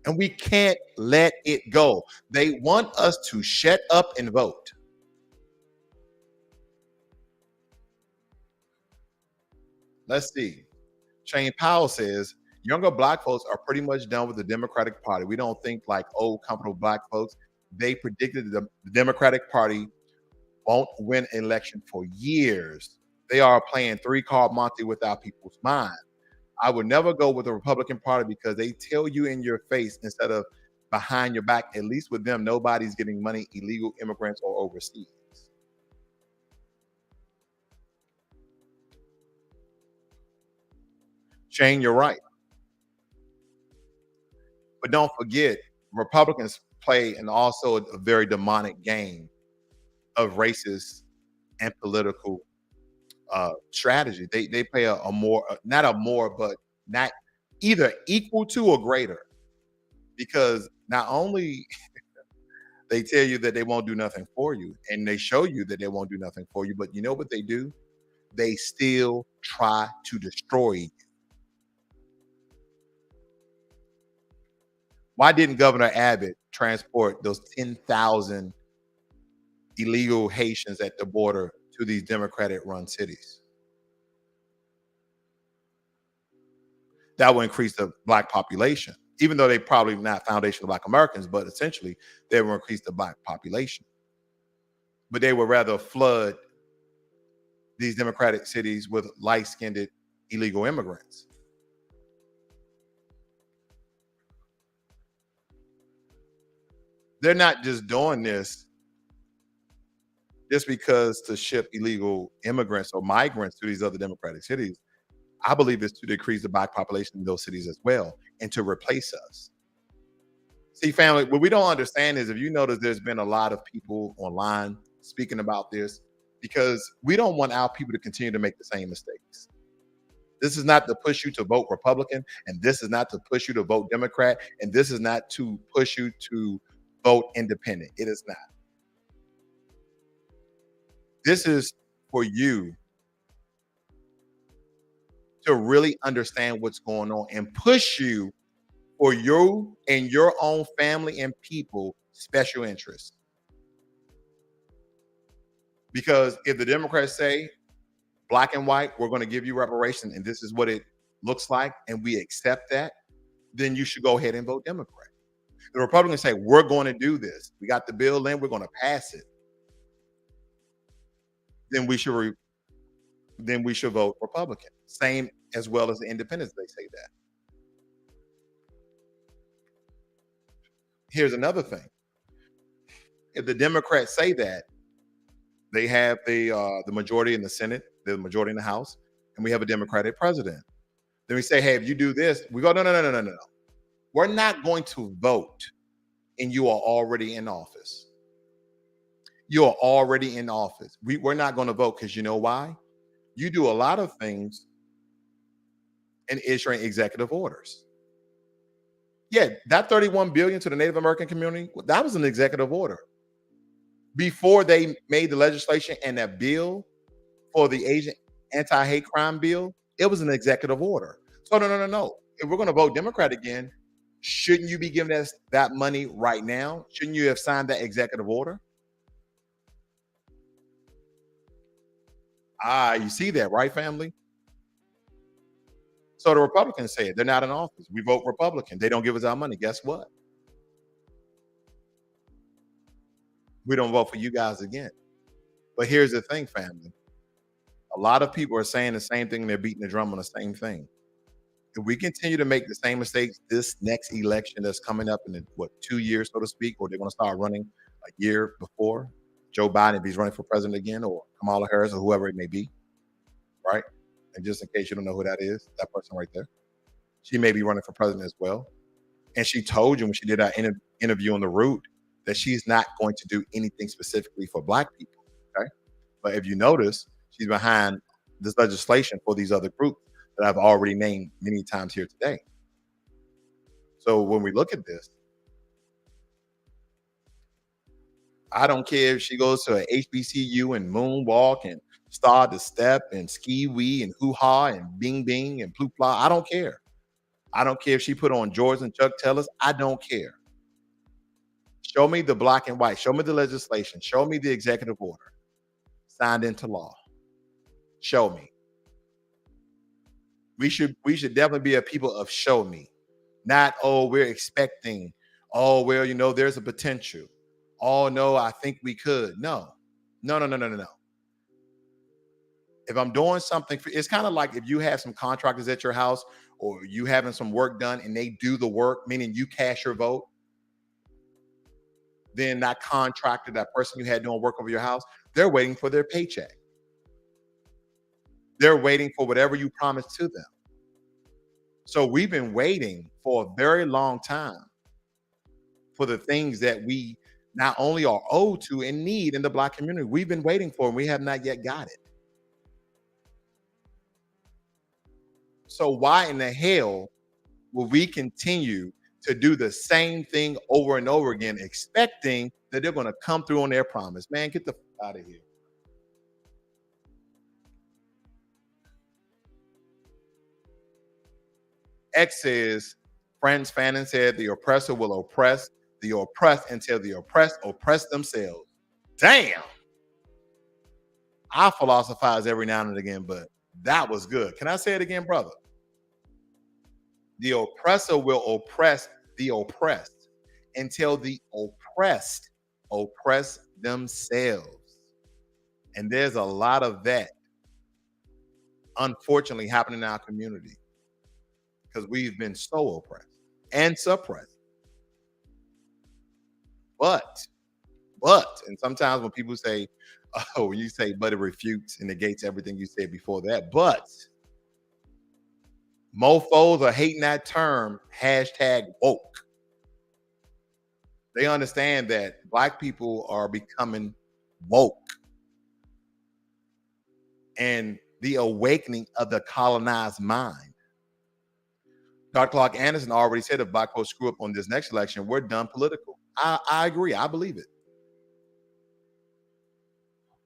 And we can't let it go. They want us to shut up and vote. Let's see. Shane Powell says, younger Black folks are pretty much done with the Democratic Party. We don't think like old, comfortable Black folks. They predicted the Democratic Party won't win an election for years. They are playing three-card Monte without people's mind. I would never go with the Republican Party because they tell you in your face instead of behind your back. At least with them, nobody's getting money, illegal immigrants or overseas. Shane, you're right. But don't forget, Republicans play and also a very demonic game of racist and political strategy. They play a more, not a more, but not either equal to or greater. Because not only they tell you that they won't do nothing for you, and they show you that they won't do nothing for you, but you know what they do? They still try to destroy you. Why didn't Governor Abbott transport those 10,000 illegal Haitians at the border to these Democratic-run cities? That will increase the Black population, even though they probably not foundational Black Americans, but essentially they will increase the Black population. But they would rather flood these Democratic cities with light-skinned illegal immigrants. They're not just doing this just because to ship illegal immigrants or migrants to these other Democratic cities. I believe it's to decrease the Black population in those cities as well and to replace us. See, family, what we don't understand is, if you notice, there's been a lot of people online speaking about this because we don't want our people to continue to make the same mistakes. This is not to push you to vote Republican, and this is not to push you to vote Democrat, and this is not to push you to vote independent. It is not. This is for you to really understand what's going on and push you for you and your own family and people special interests. Because if the Democrats say Black and white, we're going to give you reparations and this is what it looks like, and we accept that, then you should go ahead and vote Democrat. The Republicans say, we're going to do this. We got the bill in, we're going to pass it. Then we should vote Republican. Same as well as the independents, they say that. Here's another thing. If the Democrats say that, they have the majority in the Senate, the majority in the House, and we have a Democratic president. Then we say, hey, if you do this, we go, no. We're not going to vote, and you are already in office. You are already in office. We're not going to vote because you know why? You do a lot of things and issuing executive orders. Yeah, that 31 billion to the Native American community, that was an executive order. Before they made the legislation and that bill for the Asian anti-hate crime bill, it was an executive order. So no. If we're going to vote Democrat again, shouldn't you be giving us that money right now? Shouldn't you have signed that executive order? You see that, right, family? So the Republicans say it. They're not in office. We vote Republican. They don't give us our money. Guess what? We don't vote for you guys again. But here's the thing, family. A lot of people are saying the same thing and they're beating the drum on the same thing. If we continue to make the same mistakes this next election that's coming up in 2 years, so to speak, or they're going to start running a year before Joe Biden, if he's running for president again, or Kamala Harris, or whoever it may be, right? And just in case you don't know who that is, that person right there, she may be running for president as well. And she told you when she did that interview on The Root that she's not going to do anything specifically for Black people, okay? But if you notice, she's behind this legislation for these other groups that I've already named many times here today. So when we look at this, I don't care if she goes to a HBCU and moonwalk and start to step and ski wee and hoo-ha and bing bing and ploop-plah. I don't care. I don't care if she put on Jordans and Chuck Taylors. I don't care. Show me the black and white. Show me the legislation. Show me the executive order signed into law. Show me. We should definitely be a people of show me, not, oh, we're expecting, oh, well, there's a potential. Oh, no, I think we could. No. If I'm doing something, it's kind of like if you have some contractors at your house or you having some work done and they do the work, meaning you cast your vote, then that contractor, that person you had doing work over your house, they're waiting for their paycheck. They're waiting for whatever you promised to them. So we've been waiting for a very long time for the things that we not only are owed to and need in the Black community. We've been waiting for, and we have not yet got it. So why in the hell will we continue to do the same thing over and over again, expecting that they're going to come through on their promise? Man, get the f out of here. X says, Franz Fanon said, the oppressor will oppress the oppressed until the oppressed oppress themselves. Damn. I philosophize every now and again, but that was good. Can I say it again, brother? The oppressor will oppress the oppressed until the oppressed oppress themselves. And there's a lot of that, unfortunately, happening in our community because we've been so oppressed and suppressed. But, and sometimes when people say, oh, when you say, but it refutes and negates everything you said before that, but mofos are hating that term, #woke. They understand that Black people are becoming woke and the awakening of the colonized mind. Dr. Clark Anderson already said if Black folks screw up on this next election, we're done political. I agree. I believe it.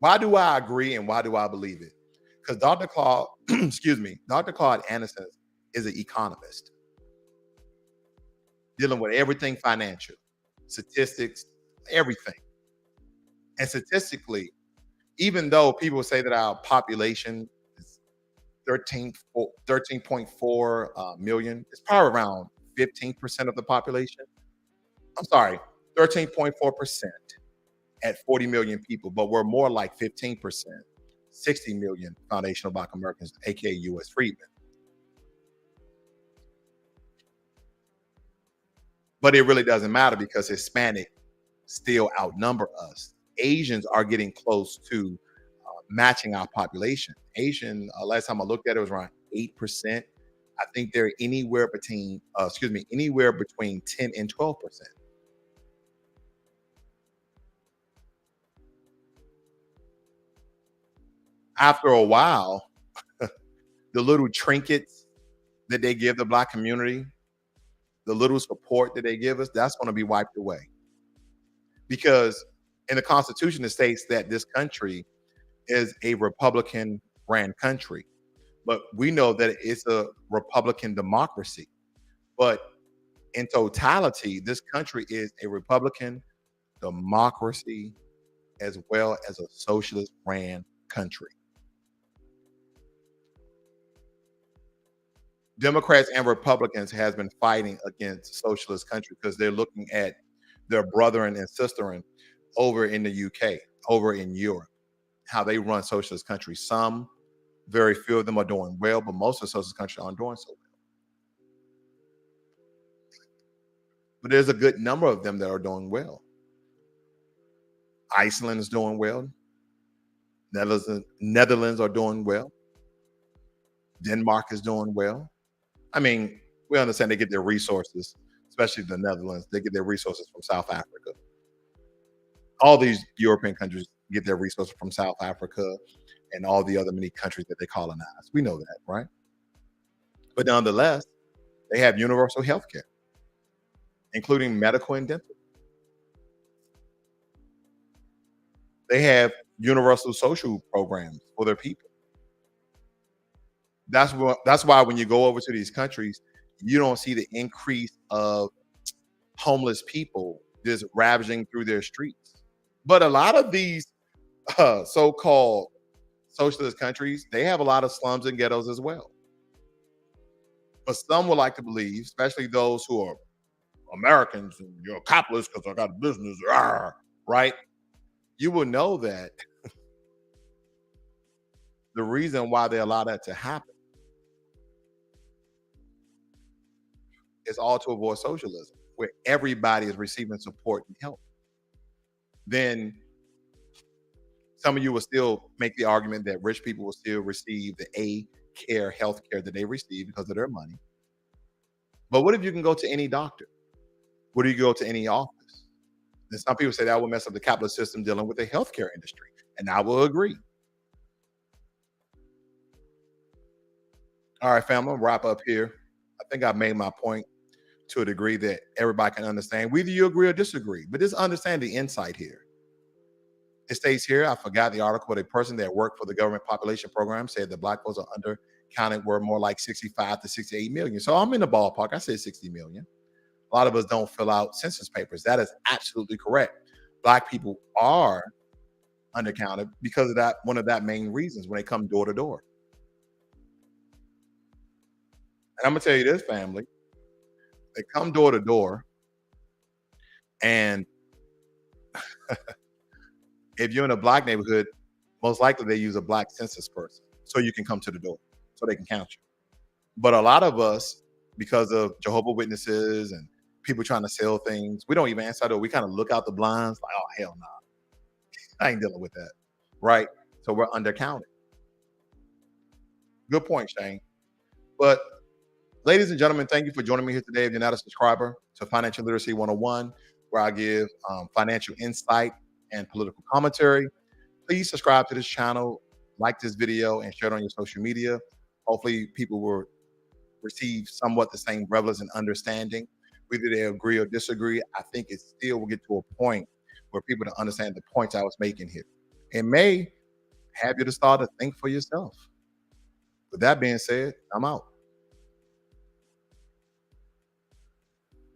Why do I agree and why do I believe it? Because Dr. Claude, Dr. Claude Anderson is an economist dealing with everything financial, statistics, everything. And statistically, even though people say that our population is 13.4 million, it's probably around 15% of the population. I'm sorry, 13.4% at 40 million people, but we're more like 15%, 60 million foundational Black Americans, aka U.S. freedmen. But it really doesn't matter because Hispanic still outnumber us. Asians are getting close to matching our population. Asian, last time I looked at it, was around 8%. I think they're anywhere between 10 and 12%. After a while, the little trinkets that they give the Black community, the little support that they give us, that's going to be wiped away. Because in the Constitution, it states that this country is a Republican ran country. But we know that it's a Republican democracy. But in totality, this country is a Republican democracy as well as a socialist ran country. Democrats and Republicans has been fighting against socialist country because they're looking at their brethren and sisterin over in the UK, over in Europe, how they run socialist countries. Some, very few of them are doing well, but most of the socialist countries aren't doing so well. But there's a good number of them that are doing well. Iceland is doing well. Netherlands are doing well. Denmark is doing well. I mean, we understand they get their resources, especially the Netherlands. They get their resources from South Africa. All these European countries get their resources from South Africa and all the other many countries that they colonize. We know that, right? But nonetheless, they have universal health care, including medical and dental. They have universal social programs for their people. That's why when you go over to these countries, you don't see the increase of homeless people just ravaging through their streets. But a lot of these so-called socialist countries, they have a lot of slums and ghettos as well. But some would like to believe, especially those who are Americans and you're capitalists because I got a business, right? You will know that the reason why they allow that to happen is all to avoid socialism, where everybody is receiving support and help. Then some of you will still make the argument that rich people will still receive the care health care that they receive because of their money. But what if you can go to any doctor? What if you go to any office? And some people say that will mess up the capitalist system dealing with the healthcare industry. And I will agree. All right, family, I'll wrap up here. I think I've made my point to a degree that everybody can understand, whether you agree or disagree. But just understand the insight here. It states here, I forgot the article, but a person that worked for the government population program said that Black folks are undercounted, were more like 65 to 68 million. So I'm in the ballpark. I said 60 million. A lot of us don't fill out census papers. That is absolutely correct. Black people are undercounted because of that, one of that main reasons when they come door to door. And I'm gonna tell you this, family. They come door to door, and if you're in a Black neighborhood, most likely they use a Black census person so you can come to the door, so they can count you. But a lot of us, because of Jehovah's Witnesses and people trying to sell things, we don't even answer the door. We kind of look out the blinds like, oh, hell no. I ain't dealing with that, right? So we're undercounted. Good point, Shane. But ladies and gentlemen, thank you for joining me here today. If you're not a subscriber to Financial Literacy 101, where I give financial insight and political commentary, please subscribe to this channel, like this video, and share it on your social media. Hopefully people will receive somewhat the same relevance and understanding. Whether they agree or disagree, I think it still will get to a point where people don't understand the points I was making here. It may have you to start to think for yourself. With that being said, I'm out.